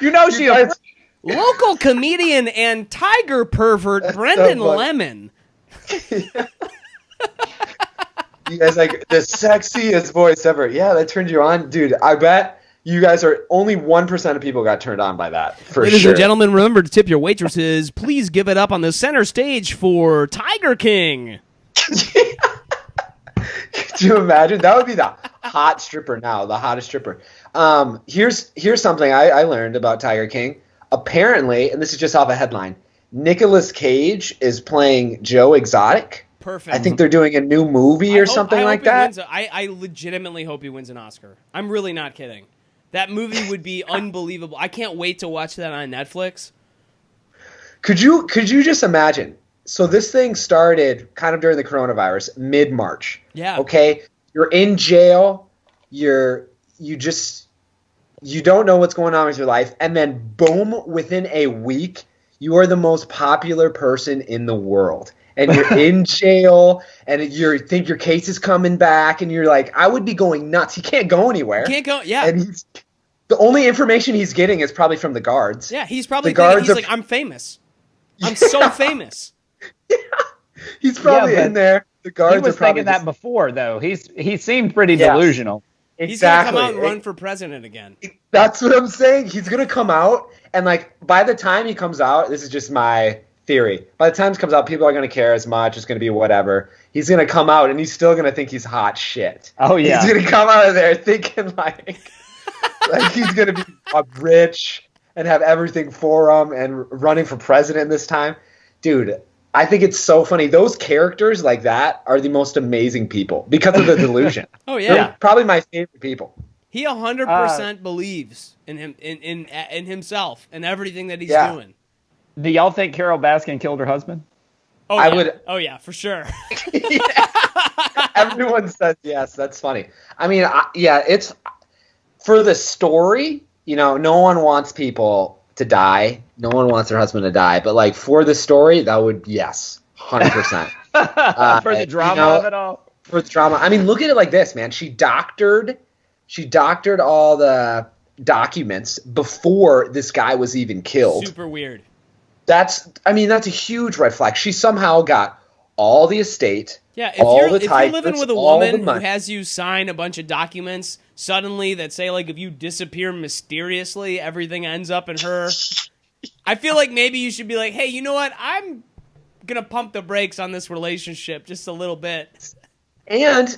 Speaker 2: You know she
Speaker 3: guys-
Speaker 1: Local comedian and tiger pervert Brendon Lemon.
Speaker 3: You guys like the sexiest voice ever. Yeah, that turned you on. Dude, I bet you guys are only 1% of people got turned on by that. For
Speaker 1: Ladies
Speaker 3: sure.
Speaker 1: and gentlemen, remember to tip your waitresses. Please give it up on the center stage for Tiger King.
Speaker 3: Could you imagine? That would be the hot stripper now, the hottest stripper. Here's something I learned about Tiger King. Apparently, and this is just off a headline, Nicolas Cage is playing Joe Exotic.
Speaker 1: Perfect.
Speaker 3: I think they're doing a new movie or something like that.
Speaker 1: I legitimately hope he wins an Oscar. I'm really not kidding. That movie would be unbelievable. I can't wait to watch that on Netflix.
Speaker 3: Could you just imagine? So this thing started kind of during the coronavirus, mid-March.
Speaker 1: Yeah.
Speaker 3: Okay? You're in jail. You don't know what's going on with your life, and then boom, within a week, you are the most popular person in the world. And you're in jail, and you think your case is coming back, and you're like, I would be going nuts. He can't go anywhere.
Speaker 1: Can't go, yeah.
Speaker 3: And the only information he's getting is probably from the guards.
Speaker 1: Yeah, he's probably
Speaker 3: The guards
Speaker 1: thinking, he's like, I'm famous. I'm so famous.
Speaker 3: Yeah. He's probably
Speaker 2: but
Speaker 3: in there. The guards
Speaker 2: He was
Speaker 3: are probably
Speaker 2: thinking that before, though. He seemed pretty delusional.
Speaker 1: He's going to
Speaker 3: Exactly.
Speaker 1: come out and run for president again.
Speaker 3: That's what I'm saying. He's going to come out, and like by the time he comes out, this is just my theory. By the time he comes out, people are going to care as much. It's going to be whatever. He's going to come out, and he's still going to think he's hot shit.
Speaker 2: Oh, yeah.
Speaker 3: He's going to come out of there thinking like he's going to be rich and have everything for him and running for president this time. Dude, I think it's so funny. Those characters like that are the most amazing people because of the delusion.
Speaker 1: Oh, yeah.
Speaker 3: They're probably my favorite people.
Speaker 1: He 100% believes in him, in himself and everything that he's doing.
Speaker 2: Do y'all think Carol Baskin killed her husband?
Speaker 1: Oh,
Speaker 3: I
Speaker 1: yeah.
Speaker 3: would.
Speaker 1: Oh, yeah, for sure.
Speaker 3: Everyone says yes. That's funny. I mean, it's for the story. You know, no one wants people to die. No one wants their husband to die. But like for the story, that would 100%.
Speaker 2: For the drama of it all.
Speaker 3: For the drama. I mean, look at it like this, man. She doctored all the documents before this guy was even killed.
Speaker 1: Super weird.
Speaker 3: That's a huge red flag. She somehow got all the estate.
Speaker 1: Yeah,
Speaker 3: if
Speaker 1: you're living with a woman who has you sign a bunch of documents suddenly that say, like, if you disappear mysteriously, everything ends up in her. I feel like maybe you should be like, hey, you know what? I'm going to pump the brakes on this relationship just a little bit.
Speaker 3: And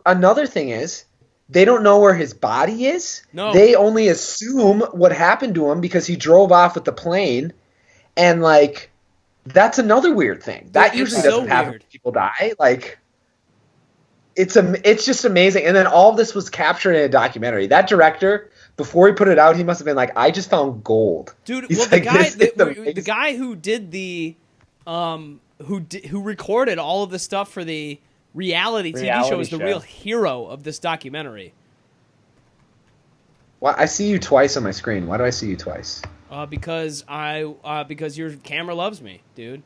Speaker 3: another thing is, they don't know where his body is.
Speaker 1: No.
Speaker 3: They only assume what happened to him because he drove off with the plane. And, like, that's another weird thing. That usually doesn't happen when people die. Like, it's just amazing. And then all of this was captured in a documentary. That director, before he put it out, he must have been like, I just found gold.
Speaker 1: Dude,
Speaker 3: He's
Speaker 1: well,
Speaker 3: like,
Speaker 1: the guy who did the who recorded all of the stuff for the reality TV show is the real hero of this documentary.
Speaker 3: Well, I see you twice on my screen. Why do I see you twice?
Speaker 1: Because your camera loves me, dude.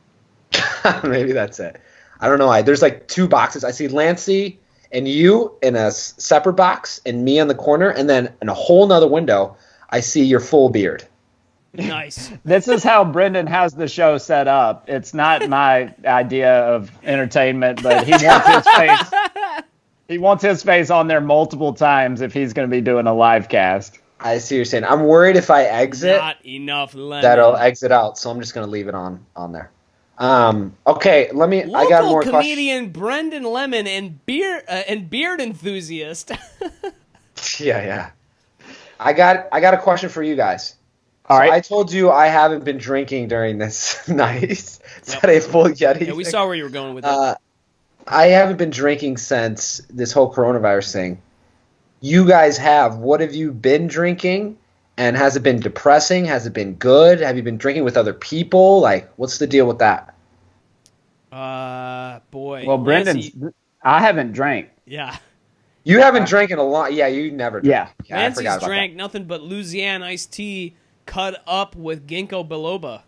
Speaker 3: Maybe that's it. I don't know why. There's like two boxes. I see Lancey and you in a separate box, and me on the corner, and then in a whole nother window, I see your full beard.
Speaker 1: Nice.
Speaker 2: This is how Brendon has the show set up. It's not my idea of entertainment, but he wants his face. He wants his face on there multiple times if he's going to be doing a live cast.
Speaker 3: I see what you're saying. I'm worried if I exit,
Speaker 1: Not enough lemon.
Speaker 3: that'll exit out. So I'm just going to leave it on there. Okay, let me.
Speaker 1: Local
Speaker 3: I got more
Speaker 1: comedian Brendon Lemon and beard enthusiast.
Speaker 3: Yeah. I got a question for you guys.
Speaker 2: All right.
Speaker 3: I told you I haven't been drinking during this night. Is that a full Yeti?
Speaker 1: Yeah, we
Speaker 3: thing?
Speaker 1: saw where you were going with it.
Speaker 3: I haven't been drinking since this whole coronavirus thing. You guys have. What have you been drinking? And has it been depressing? Has it been good? Have you been drinking with other people? Like, what's the deal with that?
Speaker 1: Boy.
Speaker 2: Well, Brendon,
Speaker 1: Lancey,
Speaker 2: I haven't drank.
Speaker 1: yeah.
Speaker 3: You haven't drank in a long. Yeah, you never. Drank.
Speaker 2: Yeah.
Speaker 3: I
Speaker 1: Lancey's
Speaker 3: forgot about
Speaker 1: drank nothing but Louisiana iced tea cut up with ginkgo biloba.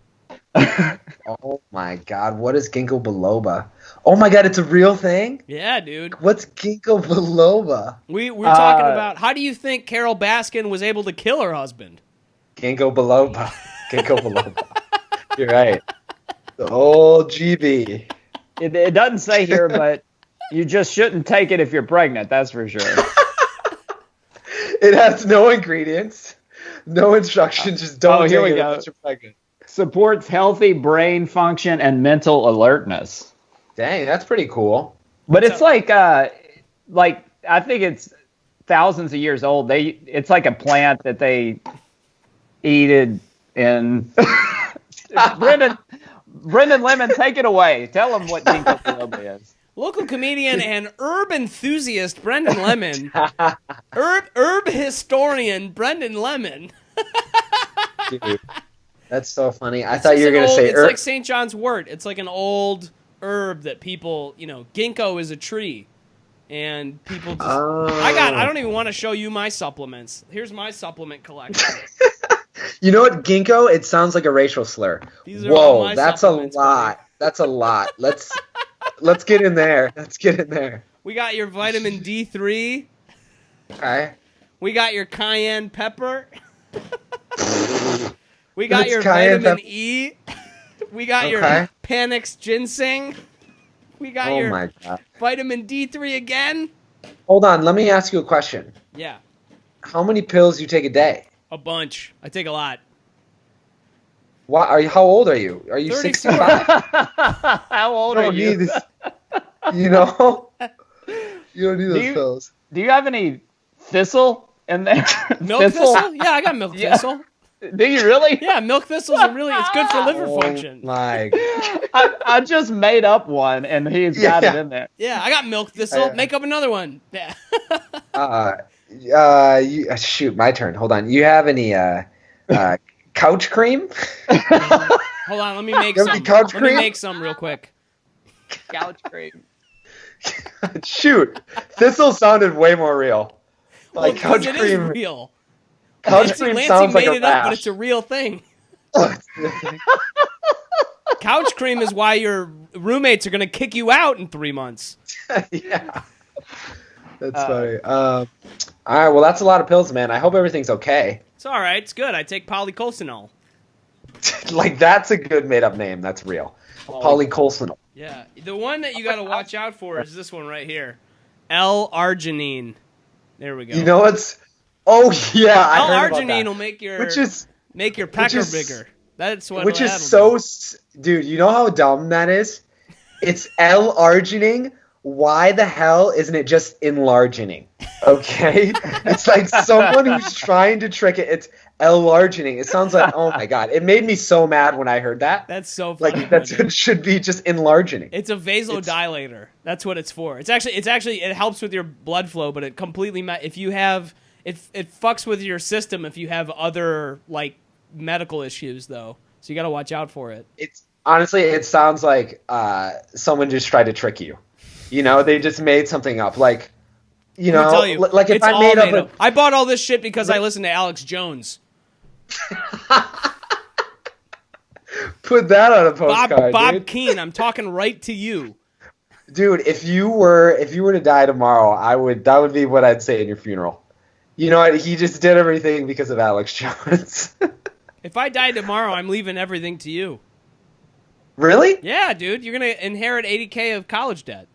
Speaker 3: that. Oh my God, what is ginkgo biloba? Oh my God, it's a real thing.
Speaker 1: Yeah, dude.
Speaker 3: What's ginkgo biloba?
Speaker 1: We're talking about how do you think Carol Baskin was able to kill her husband?
Speaker 3: Ginkgo biloba. Ginkgo biloba. You're right. The old GB.
Speaker 2: It doesn't say here, but you just shouldn't take it if you're pregnant. That's for sure.
Speaker 3: It has no ingredients, no instructions. Just don't
Speaker 2: here
Speaker 3: take
Speaker 2: we
Speaker 3: it
Speaker 2: go.
Speaker 3: unless you're pregnant.
Speaker 2: Supports healthy brain function and mental alertness.
Speaker 3: Dang, that's pretty cool.
Speaker 2: But it's like I think it's thousands of years old. It's like a plant that they eat it in. Brendon Lemon, take it away. Tell them what ginkgo biloba is.
Speaker 1: Local comedian and herb enthusiast Brendon Lemon. herb historian Brendon Lemon.
Speaker 3: Dude, that's so funny. I thought you were going to say
Speaker 1: it's like St. John's wort. It's like an old herb that people, ginkgo is a tree. And people just I don't even want to show you my supplements. Here's my supplement collection.
Speaker 3: You know what, ginkgo? It sounds like a racial slur.
Speaker 1: These are all my
Speaker 3: that's a
Speaker 1: supplements,
Speaker 3: lot.
Speaker 1: buddy.
Speaker 3: That's a lot. Let's get in there. Let's get in there.
Speaker 1: We got your vitamin D3.
Speaker 3: Okay.
Speaker 1: We got your cayenne pepper. We got
Speaker 3: That's
Speaker 1: your
Speaker 3: cayenne
Speaker 1: vitamin
Speaker 3: pepper.
Speaker 1: E. We got your
Speaker 3: Okay.
Speaker 1: Panax ginseng. We got
Speaker 3: Oh
Speaker 1: your
Speaker 3: my God.
Speaker 1: vitamin D3 again.
Speaker 3: Hold on. Let me ask you a question.
Speaker 1: Yeah,
Speaker 3: How many pills do you take a day?
Speaker 1: a bunch. I take a lot.
Speaker 3: How old are you? Are you
Speaker 1: 32.
Speaker 3: 65?
Speaker 2: How old
Speaker 3: You
Speaker 2: are
Speaker 3: don't
Speaker 2: you?
Speaker 3: need this. You know? You don't need those pills.
Speaker 2: Do you have any thistle in there?
Speaker 1: Milk thistle? Yeah, I got milk
Speaker 2: Yeah.
Speaker 1: thistle.
Speaker 2: Do you really?
Speaker 1: Yeah, milk thistles are it's good for liver function.
Speaker 3: My.
Speaker 2: I just made up one, and he's got it
Speaker 3: Yeah.
Speaker 2: in there.
Speaker 1: Yeah, I got milk thistle. Make up another one. Yeah.
Speaker 3: Shoot, my turn. Hold on. You have any couch cream?
Speaker 1: Hold on, let me make
Speaker 3: You have
Speaker 1: some.
Speaker 3: any couch
Speaker 1: Let me
Speaker 3: cream?
Speaker 1: make some real quick.
Speaker 2: Couch cream.
Speaker 3: Shoot, thistle sounded way more real.
Speaker 1: Well,
Speaker 3: Like
Speaker 1: because
Speaker 3: couch
Speaker 1: it is
Speaker 3: cream.
Speaker 1: real.
Speaker 3: Couch cream
Speaker 1: Lancey
Speaker 3: sounds like
Speaker 1: made
Speaker 3: a
Speaker 1: it up, but
Speaker 3: rash.
Speaker 1: it's a real thing. Couch cream is why your roommates are going to kick you out in 3 months.
Speaker 3: Yeah. That's funny. All right, well, that's a lot of pills, man. I hope everything's okay.
Speaker 1: It's all right. It's good. I take polycolcinol.
Speaker 3: Like, that's a good made-up name. That's real. Polycolcinol.
Speaker 1: Yeah. The one that you got to watch out for is this one right here. L-arginine. There we go.
Speaker 3: You know what's... Oh, yeah, I heard about
Speaker 1: L-arginine
Speaker 3: that.
Speaker 1: will make your
Speaker 3: Which
Speaker 1: pecker
Speaker 3: is-
Speaker 1: bigger. That's what
Speaker 3: Which is
Speaker 1: that'll
Speaker 3: so...
Speaker 1: do.
Speaker 3: Dude, you know how dumb that is? It's L-arginine. Why the hell isn't it just enlargening? Okay? It's like someone who's trying to trick it. It's L-argining. It sounds like, oh my God. It made me so mad when I heard that.
Speaker 1: That's so funny.
Speaker 3: Like, that's
Speaker 1: Brendan.
Speaker 3: it should be just enlargening.
Speaker 1: It's a vasodilator. That's what it's for. It's actually it helps with your blood flow, but it completely if you have it fucks with your system if you have other like medical issues though. So you got to watch out for it.
Speaker 3: It's honestly, it sounds like someone just tried to trick you. You know, they just made something up. Like, you
Speaker 1: Let me
Speaker 3: know,
Speaker 1: tell you,
Speaker 3: like if
Speaker 1: it's
Speaker 3: I
Speaker 1: all
Speaker 3: made up
Speaker 1: I bought all this shit because I listened to Alex Jones.
Speaker 3: put that on a postcard,
Speaker 1: Bob
Speaker 3: dude.
Speaker 1: Keane, I'm talking right to you.
Speaker 3: Dude, if you were to die tomorrow, that would be what I'd say in your funeral. You know what? He just did everything because of Alex Jones.
Speaker 1: If I die tomorrow, I'm leaving everything to you.
Speaker 3: Really?
Speaker 1: Yeah, dude. You're going to inherit $80K of college debt.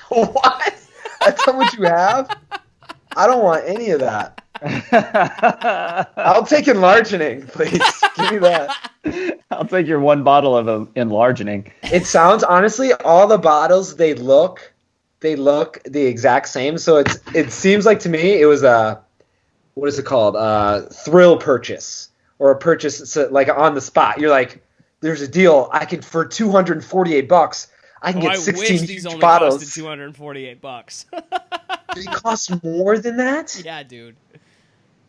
Speaker 3: What? That's how much you have? I don't want any of that. I'll take enlargening, please. Give me that.
Speaker 2: I'll take your one bottle of enlargening.
Speaker 3: It sounds, honestly, all the bottles, they look the exact same. So it seems like to me it was a, what is it called? Thrill purchase, or a purchase like on the spot. You're like, there's a deal. I can, for $248, I can get 16
Speaker 1: I wish these
Speaker 3: huge
Speaker 1: only
Speaker 3: bottles.
Speaker 1: costed $248.
Speaker 3: Did it cost more than that?
Speaker 1: Yeah, dude.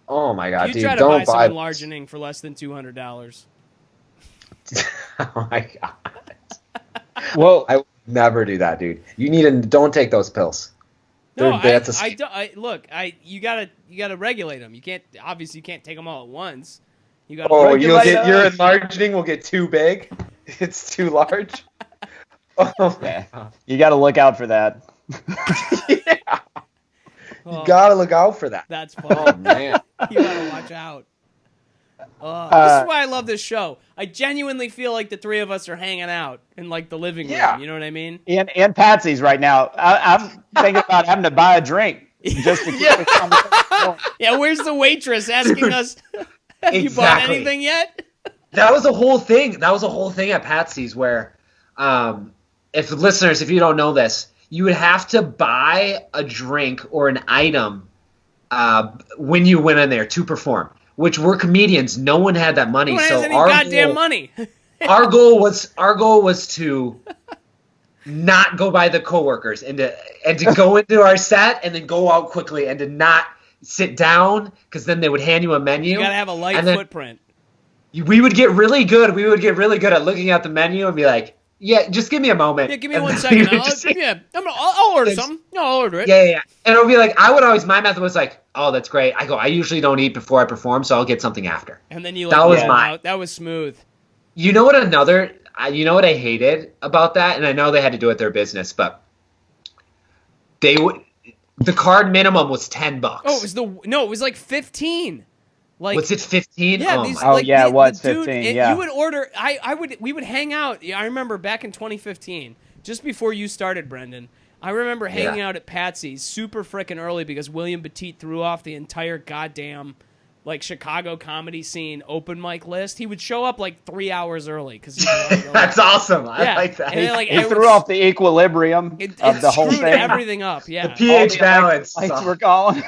Speaker 3: Oh my god,
Speaker 1: You
Speaker 3: dude!
Speaker 1: try to
Speaker 3: Don't
Speaker 1: buy some
Speaker 3: buy
Speaker 1: enlargening for less than $200.
Speaker 3: Oh my god.
Speaker 2: Well,
Speaker 3: I would never do that, dude. Don't take those pills.
Speaker 1: No,
Speaker 3: That's
Speaker 1: look, you gotta regulate them. You can't take them all at once. You gotta.
Speaker 3: Oh,
Speaker 2: your
Speaker 3: enlarging will get too big. It's too large. Oh
Speaker 2: yeah. You got to look out for that.
Speaker 3: Yeah.
Speaker 1: Oh,
Speaker 3: You gotta look out for that.
Speaker 1: that's fun.
Speaker 3: Oh man.
Speaker 1: You gotta watch out. This is why I love this show. I genuinely feel like the three of us are hanging out in like the living room.
Speaker 3: Yeah.
Speaker 1: You know what I mean?
Speaker 2: And Patsy's right now. I'm thinking about having to buy a drink just to keep this conversation going.
Speaker 1: Yeah. Where's the waitress asking us? Have you bought
Speaker 3: Exactly.
Speaker 1: anything yet?
Speaker 3: That was a whole thing. That was a whole thing at Patsy's where, if you don't know this, you would have to buy a drink or an item when you went in there to perform. Which we're comedians. No one had that money.
Speaker 1: No one
Speaker 3: So
Speaker 1: has any goddamn money.
Speaker 3: our goal was to not go by the coworkers and to go into our set and then go out quickly and to not sit down, because then they would hand you a menu.
Speaker 1: You gotta have a light
Speaker 3: and then
Speaker 1: footprint.
Speaker 3: we would get really good. We would get really good at looking at the menu and be like, "Yeah, just give me a moment."
Speaker 1: Yeah, give me
Speaker 3: And
Speaker 1: 1
Speaker 3: then
Speaker 1: second.
Speaker 3: we would just-
Speaker 1: I'll order something. No, I'll order it.
Speaker 3: Yeah. And it would be like, my method was like, "Oh, that's great." I usually don't eat before I perform, so I'll get something after.
Speaker 1: And then you
Speaker 3: That was
Speaker 1: roll
Speaker 3: mine.
Speaker 1: out. That was smooth.
Speaker 3: You know what I hated about that, and I know they had to do it their business, but the card minimum was $10.
Speaker 1: Oh, it was like 15. Like,
Speaker 3: was it 15?
Speaker 1: yeah,
Speaker 3: Oh,
Speaker 1: these,
Speaker 3: my-
Speaker 2: Oh,
Speaker 1: like,
Speaker 2: yeah, it was
Speaker 1: dude,
Speaker 2: 15, yeah.
Speaker 1: You would order. We would hang out. Yeah, I remember back in 2015, just before you started, Brendon. I remember hanging out at Patsy's super frickin' early because William Batiste threw off the entire goddamn like Chicago comedy scene open mic list. He would show up like 3 hours early because
Speaker 3: That's awesome. I
Speaker 1: Yeah.
Speaker 3: like that.
Speaker 1: And then, like,
Speaker 2: He threw off the equilibrium
Speaker 1: it
Speaker 2: of the whole
Speaker 1: screwed
Speaker 2: thing.
Speaker 1: everything up. Yeah,
Speaker 3: The pH balance.
Speaker 2: Lights were gone.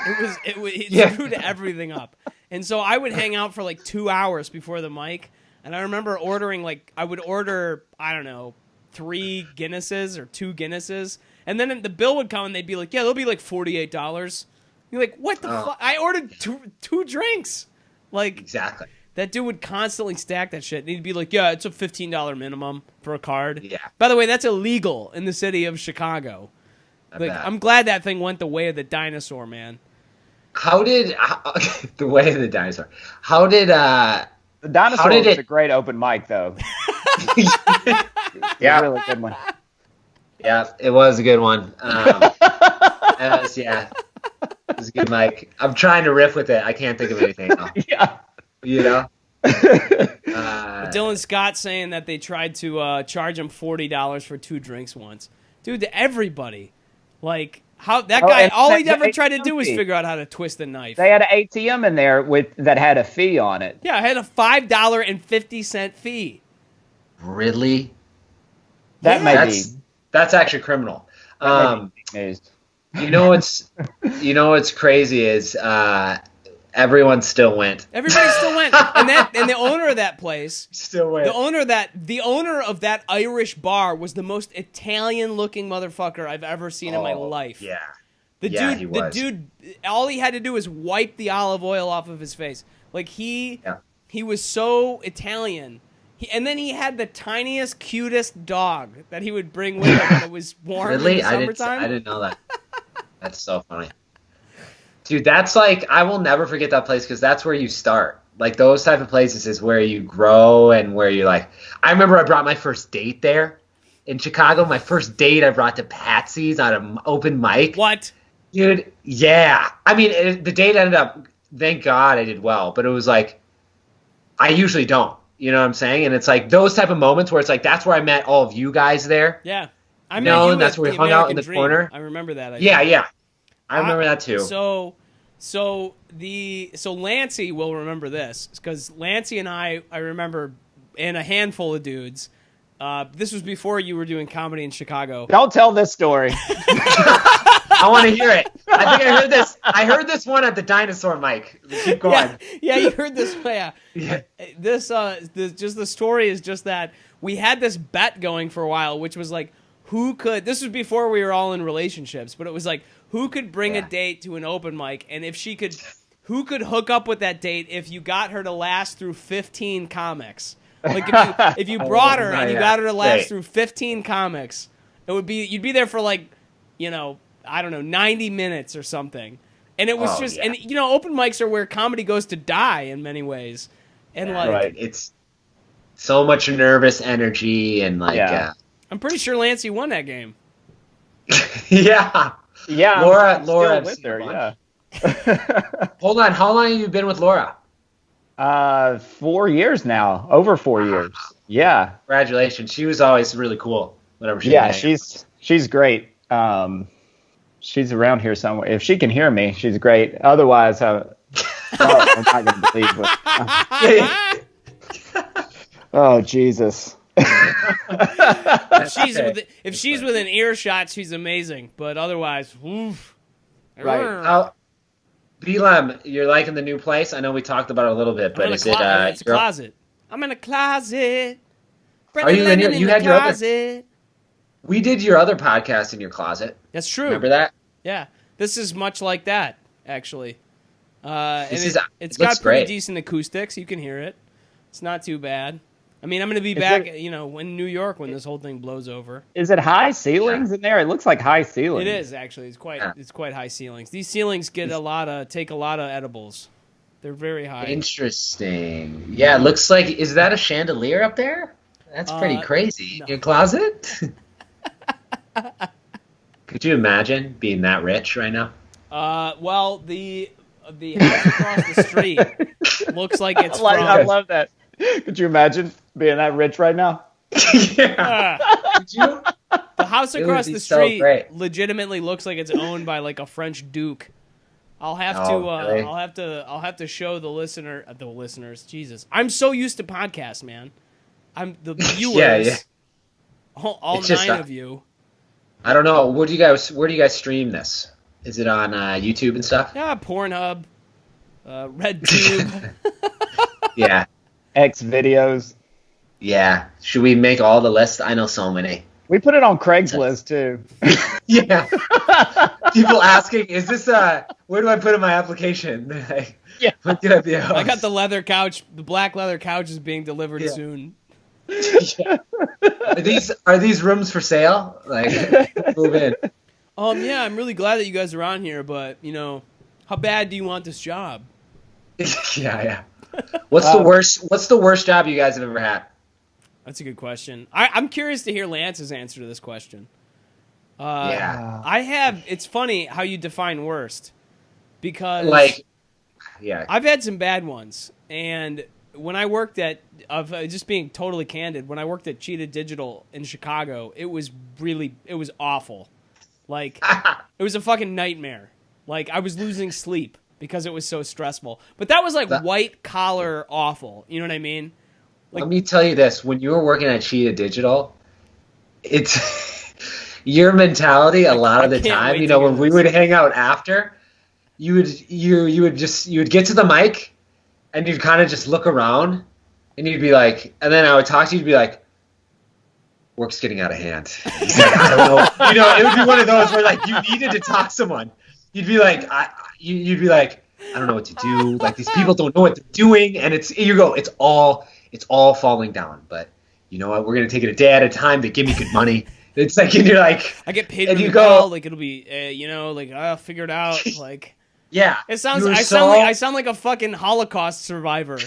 Speaker 1: it
Speaker 3: Yeah.
Speaker 1: screwed everything up. And so I would hang out for like 2 hours before the mic. And I remember ordering I would order, I don't know, 3 Guinnesses or 2 Guinnesses. And then the bill would come and they'd be like, yeah, they'll be like $48. You're like, what the fuck? I ordered two drinks. Like,
Speaker 3: Exactly.
Speaker 1: that dude would constantly stack that shit. And he'd be like, yeah, it's a $15 minimum for a card.
Speaker 3: Yeah.
Speaker 1: By the way, that's illegal in the city of Chicago. Like,
Speaker 3: bet.
Speaker 1: I'm glad that thing went the way of the dinosaur, man.
Speaker 3: The way of the dinosaur? How did
Speaker 2: The dinosaur was a great open mic, though.
Speaker 3: Yeah.
Speaker 2: Really good one.
Speaker 3: Yeah, it was a good one. It was a good mic. I'm trying to riff with it. I can't think of anything.
Speaker 2: Yeah.
Speaker 3: You know?
Speaker 1: Dylan Scott saying that they tried to charge him $40 for 2 drinks once. Dude, to everybody. Like, how that guy,
Speaker 2: and
Speaker 1: all he
Speaker 2: the
Speaker 1: ever tried to
Speaker 2: ATM
Speaker 1: do was
Speaker 2: fee.
Speaker 1: figure out how to twist the knife.
Speaker 2: They had an ATM in there that had a fee on it.
Speaker 1: Yeah, I had a $5.50 fee.
Speaker 3: Really?
Speaker 2: That
Speaker 1: Yeah.
Speaker 2: may be.
Speaker 3: That's actually criminal.
Speaker 2: News.
Speaker 3: You know what's crazy is everyone still went.
Speaker 1: Everybody still went. And the owner of that place,
Speaker 3: Still went.
Speaker 1: the owner of that Irish bar was the most Italian-looking motherfucker I've ever seen in my life.
Speaker 3: Yeah.
Speaker 1: The
Speaker 3: Yeah,
Speaker 1: dude,
Speaker 3: he was.
Speaker 1: the dude, all he had to do was wipe the olive oil off of his face. Like he was so Italian. And then he had the tiniest, cutest dog that he would bring with him when it was warm
Speaker 3: Really?
Speaker 1: in the summertime.
Speaker 3: I didn't know that. That's so funny. Dude, that's like, I will never forget that place because that's where you start. Like, those type of places is where you grow and where you like. I remember I brought my first date there. in Chicago, my first date I brought to Patsy's on an open mic.
Speaker 1: What?
Speaker 3: Dude, yeah. I mean, the date ended up, thank God I did well, but it was like, I usually don't. You know what I'm saying? And it's like those type of moments where it's like, that's where I met all of you guys there.
Speaker 1: Yeah. I
Speaker 3: You
Speaker 1: met
Speaker 3: know,
Speaker 1: you
Speaker 3: and that's
Speaker 1: at
Speaker 3: where we
Speaker 1: the
Speaker 3: hung out in
Speaker 1: American
Speaker 3: the
Speaker 1: Dream.
Speaker 3: corner.
Speaker 1: I remember that.
Speaker 3: Yeah. I remember that too.
Speaker 1: So Lancey will remember this because Lancey and I remember, and a handful of dudes. This was before you were doing comedy in Chicago.
Speaker 2: Don't tell this story.
Speaker 3: I want to hear it. I think I heard this. I heard this one at the dinosaur mic. Keep going.
Speaker 1: Yeah, you heard this. Yeah.
Speaker 3: Yeah.
Speaker 1: Just the story is just that we had this bet going for a while, which was like, this was before we were all in relationships, but it was like, who could bring a date to an open mic, and who could hook up with that date if you got her to last through 15 comics? Like if you brought her and you got her to last through 15 comics, you'd be there for like, I don't know, 90 minutes or something. And it was and open mics are where comedy goes to die in many ways. And
Speaker 3: it's so much nervous energy and
Speaker 1: I'm pretty sure Lancey won that game.
Speaker 3: Yeah. Laura
Speaker 2: with her, yeah.
Speaker 3: Hold on, how long have you been with Laura?
Speaker 2: 4 years now, over 4 years. Yeah.
Speaker 3: Congratulations. She was always really cool. Whatever she
Speaker 2: she's great. She's around here somewhere. If she can hear me, she's great. Otherwise, I'm not going to believe it. Oh, Jesus.
Speaker 1: If she's within earshot, she's amazing. But otherwise, oof.
Speaker 3: Right. B-Lem, you're liking the new place? I know we talked about it a little bit, but is it?
Speaker 1: It's a closet. I'm in a closet.
Speaker 3: Are you in your? You had your
Speaker 1: closet.
Speaker 3: We did your other podcast in your closet.
Speaker 1: That's true.
Speaker 3: Remember that?
Speaker 1: Yeah. This is much like that, actually. It's got pretty
Speaker 3: great.
Speaker 1: decent acoustics. You can hear it. It's not too bad. I mean, I'm going to be back, in New York when this whole thing blows over.
Speaker 2: Is it high ceilings in there? It looks like high ceilings.
Speaker 1: It is actually. It's quite high ceilings. These ceilings take a lot of edibles. They're very high.
Speaker 3: Interesting. Yeah, it looks like. Is that a chandelier up there? That's pretty crazy. No. Your closet? Could you imagine being that rich right now?
Speaker 1: Well, the house across the street looks like it's
Speaker 2: I love that. Could you imagine being that rich right now?
Speaker 3: Yeah. Could you?
Speaker 1: The house across the street legitimately looks like it's owned by like a French duke. I'll have to show the listeners. Jesus, I'm so used to podcasts, man. I'm the viewers. Yeah. All 9 of you.
Speaker 3: I don't know. Where do you guys stream this? Is it on YouTube and stuff?
Speaker 1: Yeah, Pornhub, RedTube.
Speaker 3: Yeah.
Speaker 2: X videos.
Speaker 3: Yeah. Should we make all the lists? I know so many.
Speaker 2: We put it on Craigslist too.
Speaker 3: Yeah. People asking, is this where do I put in my application?
Speaker 2: Yeah.
Speaker 3: What did I be a host?
Speaker 1: I got the leather couch. The black leather couch is being delivered soon.
Speaker 3: Yeah. Are these rooms for sale? Like, move in.
Speaker 1: Yeah, I'm really glad that you guys are on here, but how bad do you want this job?
Speaker 3: Yeah. What's the worst job you guys have ever had?
Speaker 1: That's a good question. I'm curious to hear Lance's answer to this question. It's funny how you define worst, because I've had some bad ones, and when I worked just being totally candid, when I worked at Cheetah Digital in Chicago, it was awful. Like, it was a fucking nightmare. Like, I was losing sleep because it was so stressful. But that was like white collar awful. You know what I mean? Like,
Speaker 3: let me tell you this: when you were working at Cheetah Digital, it's your mentality a lot of the time. When we would hang out after, you would get to the mic, and you'd kind of just look around, and you'd be like, and then I would talk to you, you'd be like, work's getting out of hand. He's like, I don't know. It would be one of those where like you needed to talk to someone. You'd be like, I don't know what to do. Like, these people don't know what they're doing, and it's all falling down. But you know what? We're gonna take it a day at a time. They give me good money. It's like, and you're like,
Speaker 1: I get paid really well. Like, it'll be, I'll figure it out. Like,
Speaker 3: Yeah.
Speaker 1: It sounds.
Speaker 3: You were
Speaker 1: I sound like a fucking Holocaust survivor.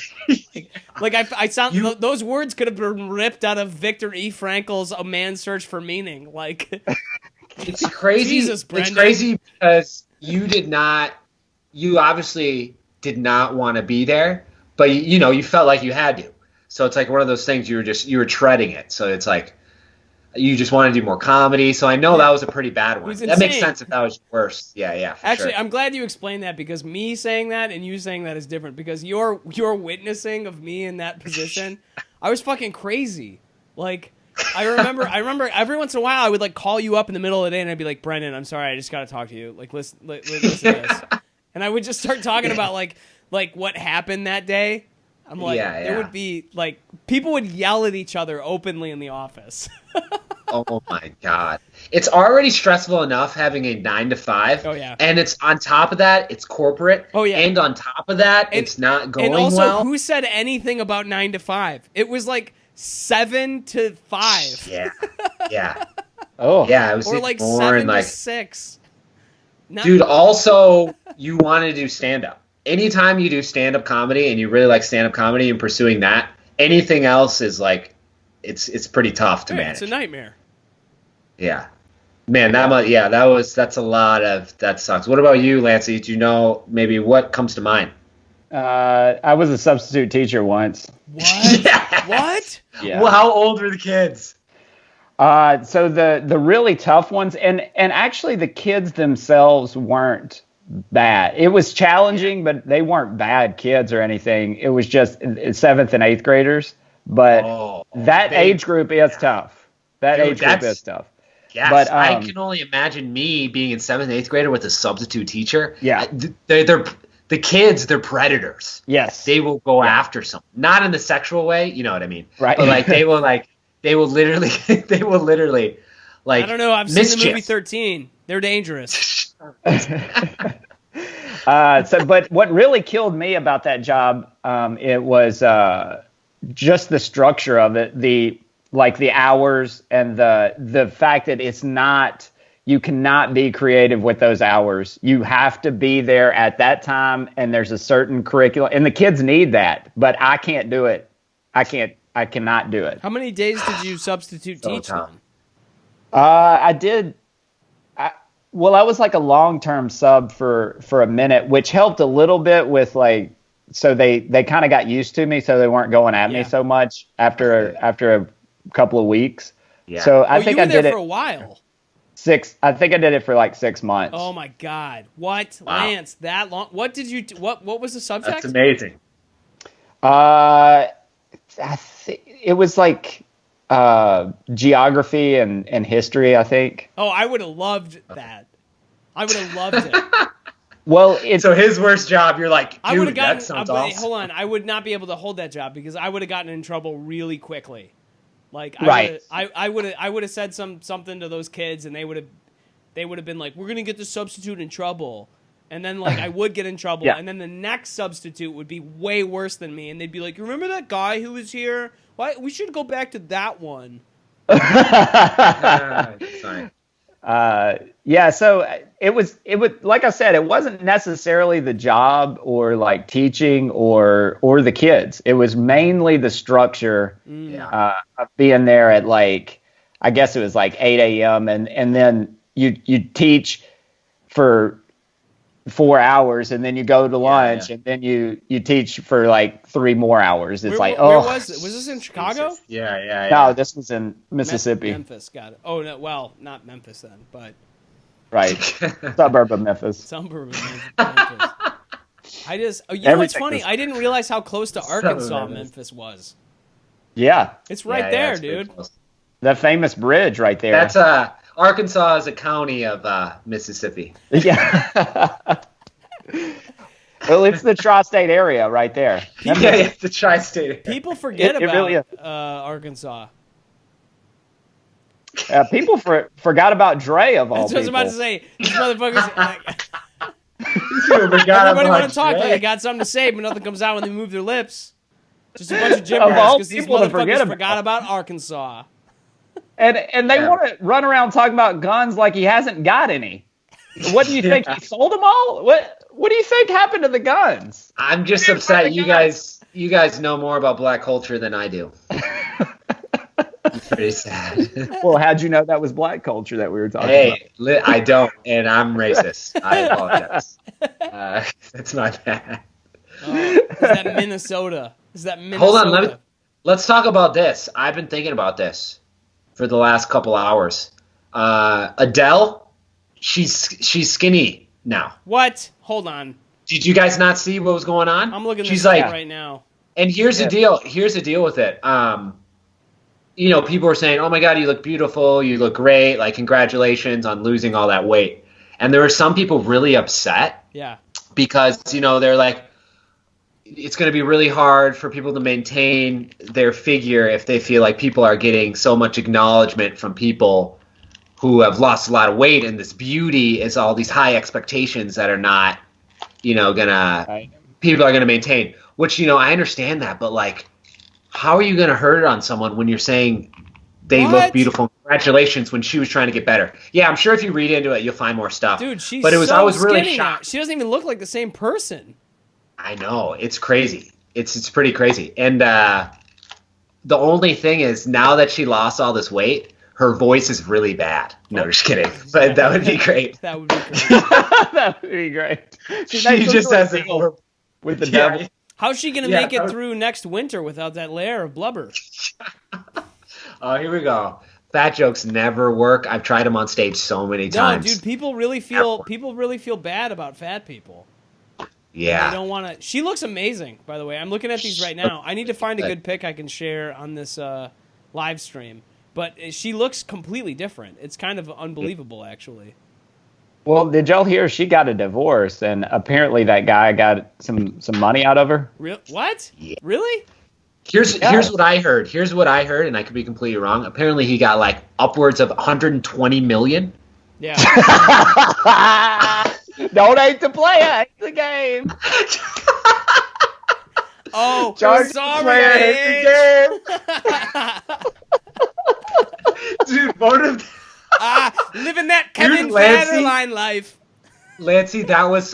Speaker 1: I sound. Those words could have been ripped out of Viktor E. Frankl's "A Man's Search for Meaning." Like,
Speaker 3: it's crazy.
Speaker 1: Jesus, Brendon.
Speaker 3: It's crazy because you obviously did not want to be there, but you felt like you had to. So it's like one of those things you were treading it. So it's like you just want to do more comedy. So I know that was a pretty bad one. That makes sense if that was worse. Yeah.
Speaker 1: Actually,
Speaker 3: sure.
Speaker 1: I'm glad you explained that because me saying that and you saying that is different because your witnessing of me in that position, I was fucking crazy. Like, I remember every once in a while I would like call you up in the middle of the day and I'd be like, Brendon, I'm sorry, I just got to talk to you. Like, listen to this. And I would just start talking about like what happened that day. I'm like, there would be like people would yell at each other openly in the office.
Speaker 3: Oh my God. It's already stressful enough having a 9 to 5.
Speaker 1: Oh yeah.
Speaker 3: And it's on top of that, it's corporate.
Speaker 1: Oh yeah.
Speaker 3: And on top of that, it's not going well.
Speaker 1: And also,
Speaker 3: well.
Speaker 1: who said anything about 9 to 5? It was like 7 to 5.
Speaker 3: Yeah.
Speaker 2: Oh.
Speaker 3: Yeah, it was
Speaker 1: or like
Speaker 3: more
Speaker 1: 7
Speaker 3: like,
Speaker 1: to 6.
Speaker 3: Dude, also, you want to do stand-up. Anytime you do stand-up comedy and you really like stand-up comedy and pursuing that, anything else is like, it's pretty tough to manage.
Speaker 1: It's a nightmare.
Speaker 3: Yeah. Man, that's a lot of, that sucks. What about you, Lancey? Do you know maybe what comes to mind?
Speaker 2: I was a substitute teacher once.
Speaker 1: What?
Speaker 3: Yeah.
Speaker 1: What?
Speaker 2: Yeah.
Speaker 3: Well, how old were the kids?
Speaker 2: So the really tough ones, and actually the kids themselves weren't bad. It was challenging, but they weren't bad kids or anything. It was just 7th and 8th graders. But that age group is tough. That age group is tough.
Speaker 3: Yes,
Speaker 2: but,
Speaker 3: I can only imagine me being in 7th and 8th grader with a substitute teacher.
Speaker 2: Yeah.
Speaker 3: They're the kids, they're predators.
Speaker 2: Yes.
Speaker 3: They will go after someone. Not in the sexual way, you know what I mean?
Speaker 2: Right.
Speaker 3: But they will literally like,
Speaker 1: I don't know, I've seen the movie 13. They're dangerous.
Speaker 2: But what really killed me about that job, it was just the structure of it, the hours and the fact that it's not, you cannot be creative with those hours. You have to be there at that time, and there's a certain curriculum, and the kids need that, but I can't do it. I cannot do it.
Speaker 1: How many days did you substitute teach them?
Speaker 2: I did. I was like a long-term sub for a minute, which helped a little bit with so they kind of got used to me, so they weren't going at me so much after a couple of weeks. Yeah. So I think
Speaker 1: you were
Speaker 2: I did
Speaker 1: there
Speaker 2: it
Speaker 1: for a while.
Speaker 2: I think I did it for like 6 months.
Speaker 1: Oh my God! What, wow. Lance? That long? What did you? What was the subject?
Speaker 3: That's amazing.
Speaker 2: It was like geography and history, I think.
Speaker 1: Oh, I would have loved that. I would have loved it.
Speaker 2: Well,
Speaker 3: so his worst job, you're like, dude,
Speaker 1: I would have gotten.
Speaker 3: that sounds awesome.
Speaker 1: Hold on, I would not be able to hold that job because I would have gotten in trouble really quickly. Like, I would have said something to those kids, and they would have been like, "We're gonna get the substitute in trouble," and then I would get in trouble, and then the next substitute would be way worse than me, and they'd be like, "Remember that guy who was here? Why we should go back to that one."
Speaker 3: Sorry.
Speaker 2: So it was like I said, it wasn't necessarily the job or like teaching or the kids. It was mainly the structure of being there at I guess it was 8 a.m. and then you teach for 4 hours and then you go to lunch and then you teach for 3 more hours. It's
Speaker 1: where was it? Was this in Chicago?
Speaker 3: Yeah.
Speaker 2: No, this was in Mississippi.
Speaker 1: Memphis, got it. Oh no, well, not Memphis then, but
Speaker 2: right, suburb of Memphis.
Speaker 1: Suburb of Memphis. What's funny? I didn't realize how close to Arkansas Memphis was.
Speaker 2: Yeah,
Speaker 1: it's right there, dude.
Speaker 2: That famous bridge right there.
Speaker 3: That's Arkansas is a county of Mississippi.
Speaker 2: Yeah. Well, it's the tri-state area right there.
Speaker 3: It's the tri-state area.
Speaker 1: People forget about really Arkansas.
Speaker 2: People forgot about Dre of all people.
Speaker 1: I was about to say, these motherfuckers.
Speaker 3: Everybody
Speaker 1: want to talk, they got something to say, but nothing comes out when they move their lips. Just a bunch of gibberish because these motherfuckers forgot about Arkansas.
Speaker 2: And they want to run around talking about guns like he hasn't got any. What do you think? He sold them all? What do you think happened to the guns?
Speaker 3: I'm just upset. You guys know more about black culture than I do. It's pretty sad.
Speaker 2: Well, how'd you know that was black culture that we were talking about?
Speaker 3: I don't, and I'm racist. I apologize. That's my bad.
Speaker 1: Oh, is that Minnesota?
Speaker 3: Hold on, let's talk about this. I've been thinking about this for the last couple hours. Adele, she's skinny now.
Speaker 1: What? Hold on.
Speaker 3: Did you guys not see what was going on?
Speaker 1: I'm looking
Speaker 3: She's
Speaker 1: this up right now.
Speaker 3: And here's the deal. Here's the deal with it. People are saying, "Oh my God, you look beautiful. You look great. Like, congratulations on losing all that weight." And there were some people really upset.
Speaker 1: Yeah.
Speaker 3: Because they're like, it's going to be really hard for people to maintain their figure if they feel like people are getting so much acknowledgement from people who have lost a lot of weight, and this beauty is all these high expectations that are not, people are gonna maintain. Which, I understand that, but like, how are you gonna hurt on someone when you're saying they look beautiful? Congratulations, when she was trying to get better. Yeah, I'm sure if you read into it, you'll find more stuff.
Speaker 1: Dude,
Speaker 3: I was really shocked.
Speaker 1: She doesn't even look like the same person.
Speaker 3: I know, it's crazy. It's pretty crazy. And the only thing is, now that she lost all this weight, her voice is really bad. No, just kidding. But that would be great.
Speaker 1: That would be great.
Speaker 2: That would be great.
Speaker 3: She just has it
Speaker 2: with the devil.
Speaker 1: How's she gonna make it through next winter without that layer of blubber?
Speaker 3: Oh, here we go. Fat jokes never work. I've tried them on stage so many times.
Speaker 1: No, dude, people really feel bad about fat people.
Speaker 3: Yeah.
Speaker 1: They don't want to. She looks amazing, by the way. I'm looking at these right now. I need to find a good pic I can share on this live stream. But she looks completely different. It's kind of unbelievable, actually.
Speaker 2: Well, did y'all hear she got a divorce, and apparently that guy got some money out of her?
Speaker 1: What?
Speaker 3: Yeah.
Speaker 1: Really?
Speaker 3: Here's what I heard. Here's what I heard, and I could be completely wrong. Apparently he got like upwards of 120 million.
Speaker 1: Yeah.
Speaker 2: Don't hate the player, hate the game.
Speaker 1: Oh,
Speaker 2: George
Speaker 1: sorry,
Speaker 2: hate the game.
Speaker 3: Dude,
Speaker 1: living that Kevin Federline life.
Speaker 3: Lancey,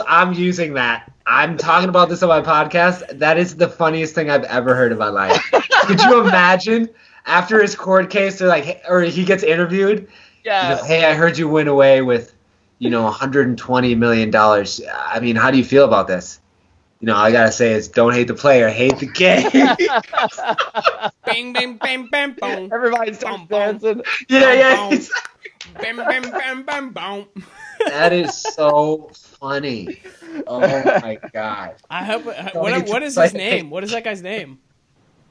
Speaker 3: I'm using that. I'm talking about this on my podcast. That is the funniest thing I've ever heard in my life. Could you imagine after his court case, they're like, or he gets interviewed?
Speaker 2: Yeah.
Speaker 3: Hey, I heard you went away with, $120 million. I mean, how do you feel about this? All I gotta say is, don't hate the player, hate the game.
Speaker 1: Bing, bing, bang, bang, boom.
Speaker 2: Everybody's dancing.
Speaker 3: Yeah.
Speaker 1: Bam, bam, bam, bam, bam.
Speaker 3: That is so funny. Oh my God.
Speaker 1: I hope. What is his name? What is that guy's name?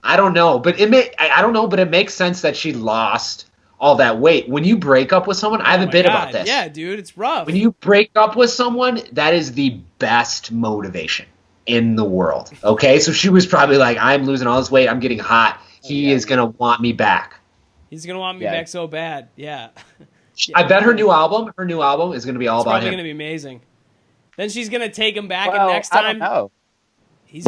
Speaker 3: I don't know, but it makes sense that she lost all that weight. When you break up with someone, I have a bit about this.
Speaker 1: Yeah, dude, it's rough.
Speaker 3: When you break up with someone, that is the best motivation in the world. Okay, so she was probably like, I'm losing all this weight, I'm getting hot. He is gonna want me back.
Speaker 1: He's gonna want me back so bad. Yeah.
Speaker 3: I bet her new album is gonna be all about him.
Speaker 1: It's probably gonna be amazing. Then she's gonna take him back,
Speaker 2: well,
Speaker 1: and next time,
Speaker 2: I don't know.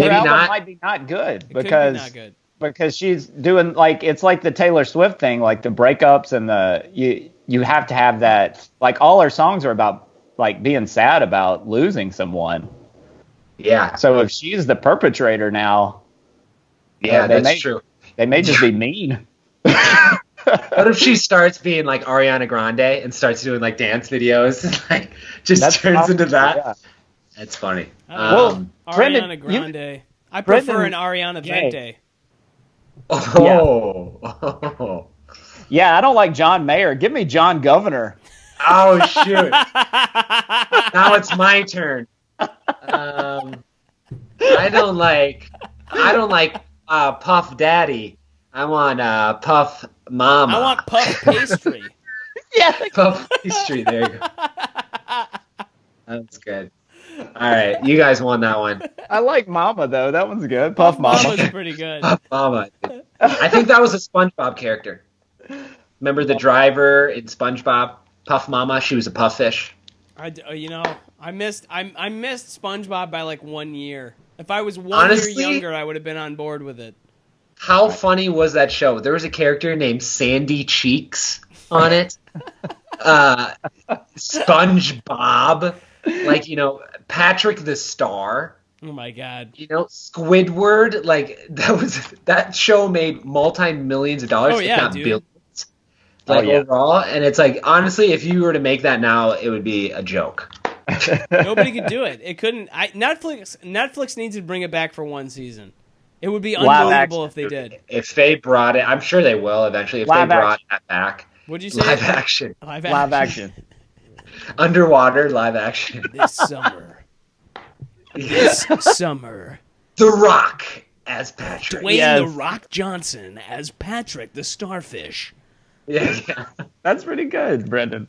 Speaker 1: Her
Speaker 2: album might be not good because
Speaker 1: not good.
Speaker 2: Because she's doing it's like the Taylor Swift thing, like the breakups and you have to have that. Like all her songs are about like being sad about losing someone.
Speaker 3: Yeah.
Speaker 2: So if she's the perpetrator now,
Speaker 3: that's true.
Speaker 2: They may just be mean.
Speaker 3: What if she starts being like Ariana Grande and starts doing like dance videos and just turns into that? Yeah. That's funny.
Speaker 1: Ariana Grande. I prefer an Ariana Vente.
Speaker 3: Oh.
Speaker 2: Yeah, I don't like John Mayer. Give me John Governor.
Speaker 3: Oh shoot. Now it's my turn. I don't like Puff Daddy. I want Puff Mama.
Speaker 1: I want Puff Pastry.
Speaker 2: Yeah.
Speaker 3: Puff Pastry, there you go. That's good. All right, you guys won that one.
Speaker 2: I like Mama, though. That one's good. Puff Mama.
Speaker 1: Mama's pretty good.
Speaker 3: Puff Mama. I think that was a SpongeBob character. Remember the driver in SpongeBob? Puff Mama, she was a puffish.
Speaker 1: I missed SpongeBob by like 1 year. If I was one year younger, I would have been on board with it.
Speaker 3: How funny was that show? There was a character named Sandy Cheeks on it. SpongeBob, like, Patrick the Star.
Speaker 1: Oh my God.
Speaker 3: Squidward, like that show made multi-millions of dollars,
Speaker 1: Oh,
Speaker 3: if
Speaker 1: yeah,
Speaker 3: not
Speaker 1: dude.
Speaker 3: billions, overall. And it's like, honestly, if you were to make that now, it would be a joke.
Speaker 1: Nobody could do it. It couldn't. Netflix needs to bring it back for one season. It would be unbelievable if they did.
Speaker 3: If they brought it, I'm sure they will eventually. If they brought that back.
Speaker 1: What'd you say?
Speaker 3: Live action.
Speaker 1: Live
Speaker 2: action.
Speaker 3: Underwater live action.
Speaker 1: This summer.
Speaker 3: The Rock as Patrick.
Speaker 1: Dwayne The Rock Johnson as Patrick the Starfish.
Speaker 3: Yeah.
Speaker 2: That's pretty good, Brendon.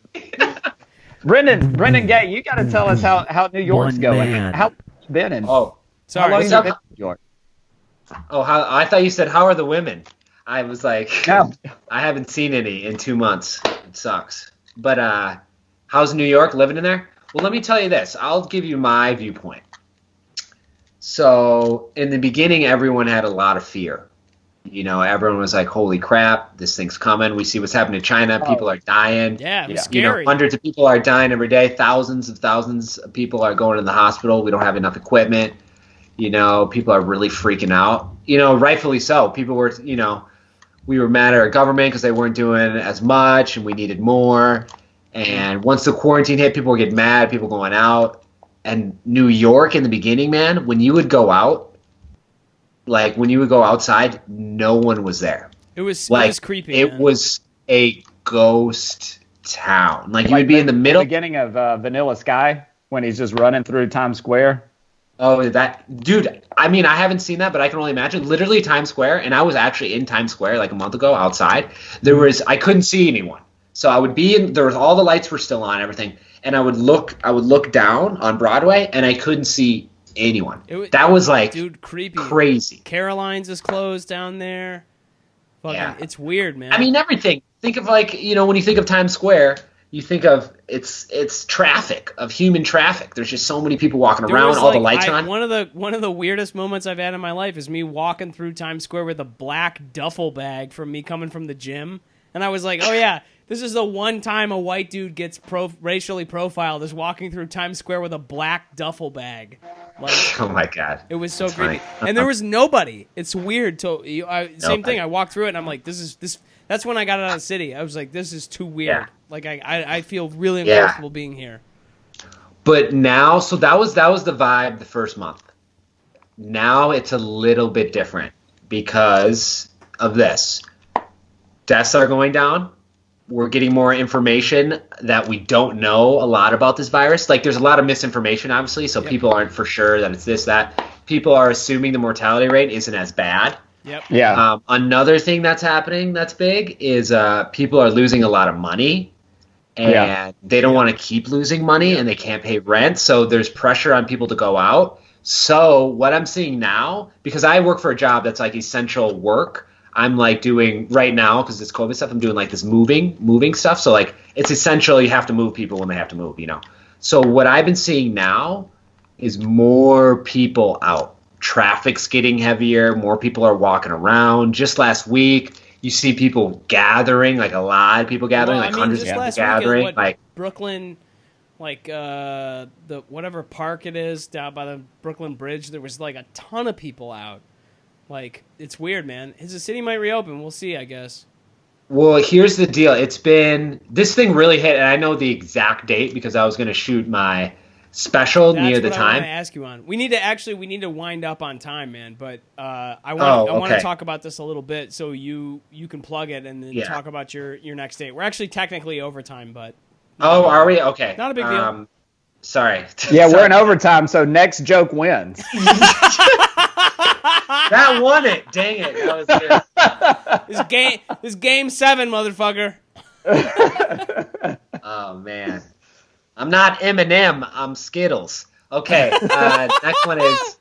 Speaker 2: Brendon Gay, you got to tell us how New York's going. How you been in?
Speaker 3: Oh,
Speaker 2: sorry. How long have you been in New York?
Speaker 3: Oh, I thought you said, how are the women? I was like,
Speaker 2: no.
Speaker 3: I haven't seen any in 2 months. It sucks. But how's New York, living in there? Well, let me tell you this. I'll give you my viewpoint. So in the beginning, everyone had a lot of fear. Everyone was like, holy crap, this thing's coming. We see what's happening to China. People are dying.
Speaker 1: Yeah, it was scary.
Speaker 3: Hundreds of people are dying every day. Thousands of people are going to the hospital. We don't have enough equipment. People are really freaking out. Rightfully so. People were, we were mad at our government because they weren't doing as much and we needed more. And once the quarantine hit, people were getting mad, people going out. And New York in the beginning, man, when you would go out, like when you would go outside, no one was there.
Speaker 1: It was creepy.
Speaker 3: It was a ghost town. Like you would be in the middle.
Speaker 2: The beginning of Vanilla Sky when he's just running through Times Square.
Speaker 3: Oh, dude, I mean, I haven't seen that, but I can only imagine. Literally Times Square, and I was actually in Times Square like a month ago outside. I couldn't see anyone. So I would be all the lights were still on, everything. And I would look down on Broadway, and I couldn't see anyone. That was like,
Speaker 1: dude, creepy,
Speaker 3: crazy.
Speaker 1: Caroline's is closed down there.
Speaker 3: Yeah.
Speaker 1: It's weird, man.
Speaker 3: I mean, everything. Think of when you think of Times Square, you think of it's traffic, of human traffic. There's just so many people walking around, all the lights on.
Speaker 1: One of the weirdest moments I've had in my life is me walking through Times Square with a black duffel bag from me coming from the gym, and I was like, oh yeah. This is the one time a white dude gets racially profiled, is walking through Times Square with a black duffel bag.
Speaker 3: Oh my God!
Speaker 1: It was so creepy, and there was nobody. It's weird. Same thing. I walked through it, and I'm like, this. That's when I got out of the city. I was like, this is too weird. Yeah. Like I feel really uncomfortable being here.
Speaker 3: But now, so that was the vibe the first month. Now it's a little bit different because of this. Deaths are going down. We're getting more information that we don't know a lot about this virus. Like, there's a lot of misinformation, obviously, so people aren't for sure that it's this, that. People are assuming the mortality rate isn't as bad.
Speaker 1: Yep.
Speaker 2: Yeah.
Speaker 3: Another thing that's happening that's big is people are losing a lot of money, and they don't want to keep losing money, and they can't pay rent, so there's pressure on people to go out. So what I'm seeing now, because I work for a job that's like essential work, I'm like doing right now, because it's COVID stuff, I'm doing like this moving stuff. So like it's essential. You have to move people when they have to move, So what I've been seeing now is more people out. Traffic's getting heavier. More people are walking around. Just last week, you see people gathering, like a lot of people gathering, hundreds of people gathering. Like
Speaker 1: Brooklyn, like the whatever park it is down by the Brooklyn Bridge, there was like a ton of people out. Like, it's weird, man. The city might reopen. We'll see, I guess.
Speaker 3: Well, here's the deal. This thing really hit, and I know the exact date because I was going to shoot my special near the time.
Speaker 1: That's what I want to ask you on. We need to wind up on time, man. But I want to talk about this a little bit so you can plug it and then talk about your next date. We're actually technically overtime, but
Speaker 3: are we? Okay,
Speaker 1: not a big deal.
Speaker 3: Sorry.
Speaker 2: Yeah, we're in overtime, so next joke wins.
Speaker 3: That won it. Dang it. That was good.
Speaker 1: This game 7, motherfucker.
Speaker 3: Oh, man. I'm not Eminem. I'm Skittles. Okay. Next one is...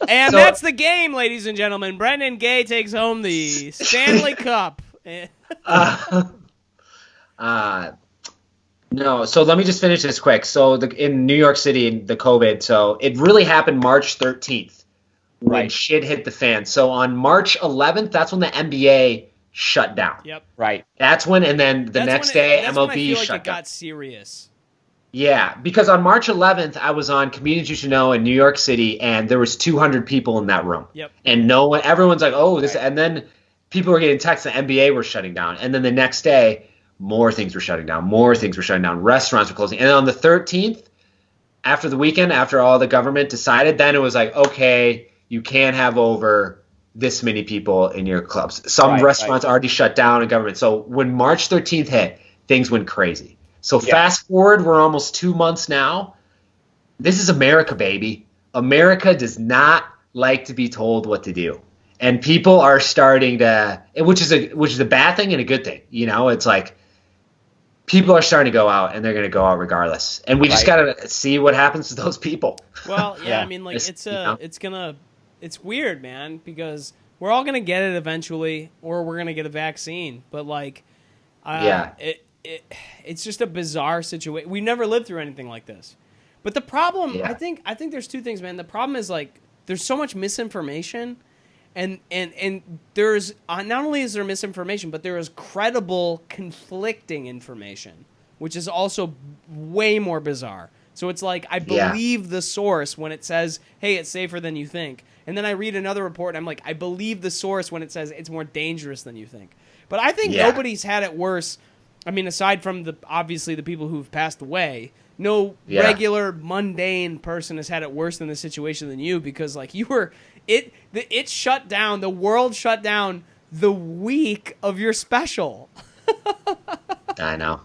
Speaker 1: And that's the game, ladies and gentlemen. Brendon Gay takes home the Stanley Cup.
Speaker 3: No, so let me just finish this quick. So in New York City, the COVID, so it really happened March 13th when shit hit the fan. So on March 11th, that's when the NBA shut down.
Speaker 1: Yep.
Speaker 2: Right.
Speaker 3: That's when, and then the next day,
Speaker 1: that's
Speaker 3: MLB
Speaker 1: when I feel like
Speaker 3: shut
Speaker 1: it
Speaker 3: down.
Speaker 1: got serious.
Speaker 3: Yeah, because on March 11th, I was on Comedians You Should Know in New York City, and there was 200 people in that room.
Speaker 1: Yep.
Speaker 3: And everyone's like, oh, this, and then people were getting texts, the NBA were shutting down. And then the next day, more things were shutting down, restaurants were closing. And on the 13th, after the weekend, after all the government decided, then it was like, okay, you can't have over this many people in your clubs. Some restaurants already shut down in government. So when March 13th hit, things went crazy. So fast forward, we're almost 2 months now. This is America, baby. America does not like to be told what to do. And people are starting to, which is a bad thing and a good thing. You know, it's like people are starting to go out, and they're going to go out regardless. And we just got to see what happens to those people.
Speaker 1: Well, I mean, like it's weird, man, because we're all going to get it eventually, or we're going to get a vaccine. But like, it's just a bizarre situation. We've never lived through anything like this. But the problem, I think there's two things, man. The problem is like there's so much misinformation, and there's not only is there misinformation, but there is credible conflicting information, which is also way more bizarre. So it's like I believe the source when it says, "Hey, it's safer than you think," and then I read another report and I'm like, I believe the source when it says it's more dangerous than you think. But I think nobody's had it worse. I mean, aside from obviously the people who've passed away, no regular mundane person has had it worse in this situation than you, because like it shut down, the world shut down the week of your special.
Speaker 3: I know.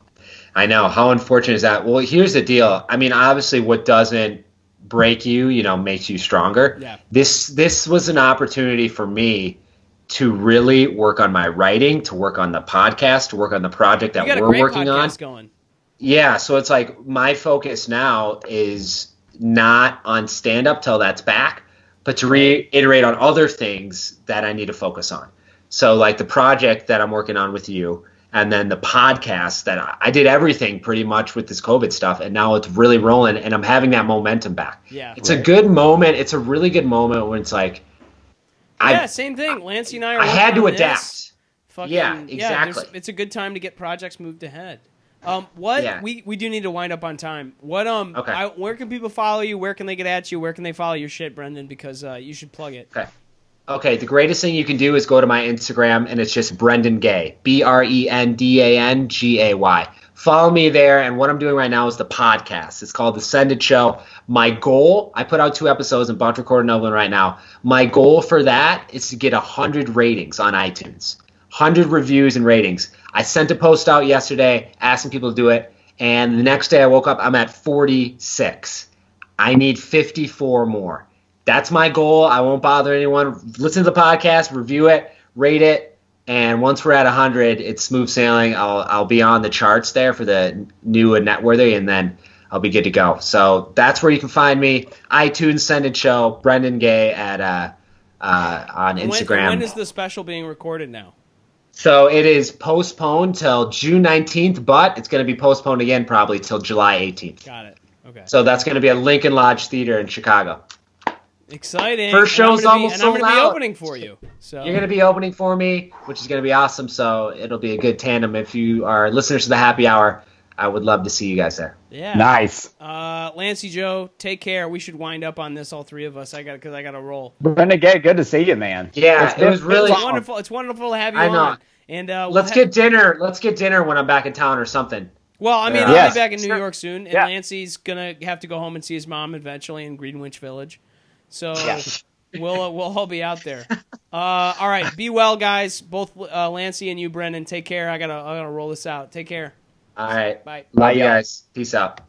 Speaker 3: How unfortunate is that? Well, here's the deal. I mean, obviously what doesn't break you, makes you stronger. Yeah. This was an opportunity for me to really work on my writing, to work on the podcast, to work on the project that we're working on. Going. Yeah, so it's like my focus now is not on stand-up till that's back, but to reiterate on other things that I need to focus on. So like the project that I'm working on with you, and then the podcast that I did everything pretty much with this COVID stuff, and now it's really rolling, and I'm having that momentum back. Yeah, it's a good moment. It's a really good moment when it's like,
Speaker 1: same thing. Lancey and I
Speaker 3: had to adapt.
Speaker 1: Exactly. It's a good time to get projects moved ahead. We do need to wind up on time. Where can people follow you? Where can they get at you? Where can they follow your shit, Brendon? Because you should plug it.
Speaker 3: Okay. The greatest thing you can do is go to my Instagram, and it's just Brendon Gay, BRENDANGAY. Follow me there, and what I'm doing right now is the podcast. It's called The Send It Show. My goal, I put out 2 episodes and about to record another one right now. My goal for that is to get 100 ratings on iTunes, 100 reviews and ratings. I sent a post out yesterday asking people to do it, and the next day I woke up, I'm at 46. I need 54 more. That's my goal. I won't bother anyone. Listen to the podcast, review it, rate it. And once we're at 100, it's smooth sailing. I'll be on the charts there for the new and networthy, and then I'll be good to go. So that's where you can find me. iTunes, Send It Show, Brendon Gay on Instagram.
Speaker 1: When is the special being recorded now?
Speaker 3: So it is postponed till June 19th, but it's going to be postponed again probably till July 18th.
Speaker 1: Got it. Okay.
Speaker 3: So that's going to be at Lincoln Lodge Theater in Chicago.
Speaker 1: Exciting.
Speaker 3: First show's almost sold out.
Speaker 1: And I'm going to be opening for you. So
Speaker 3: you're going to be opening for me, which is going to be awesome. So it'll be a good tandem. If you are listeners to the Happy Hour, I would love to see you guys there.
Speaker 1: Yeah.
Speaker 2: Nice.
Speaker 1: Lancey Joe, take care. We should wind up on this, all three of us. Because I got to roll.
Speaker 2: Brendon Gay, good to see you, man.
Speaker 3: Yeah, it was really
Speaker 1: wonderful. It's wonderful to have you on. And
Speaker 3: let's get dinner. Let's get dinner when I'm back in town or something.
Speaker 1: Well, I mean, I'll be back in New York soon, and Lancey's gonna have to go home and see his mom eventually in Greenwich Village. So we'll all be out there. All right, be well, guys. Both Lancey and you, Brendon. Take care. I gotta roll this out. Take care.
Speaker 3: All right.
Speaker 1: Bye.
Speaker 3: Love you guys. Peace out.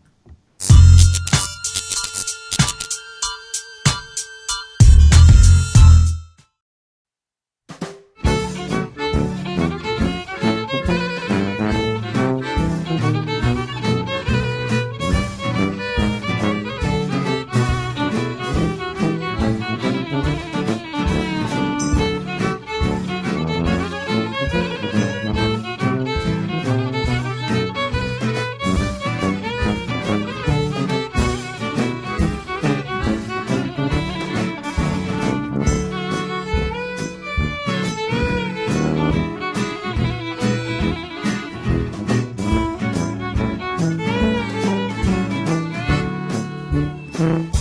Speaker 1: Bye.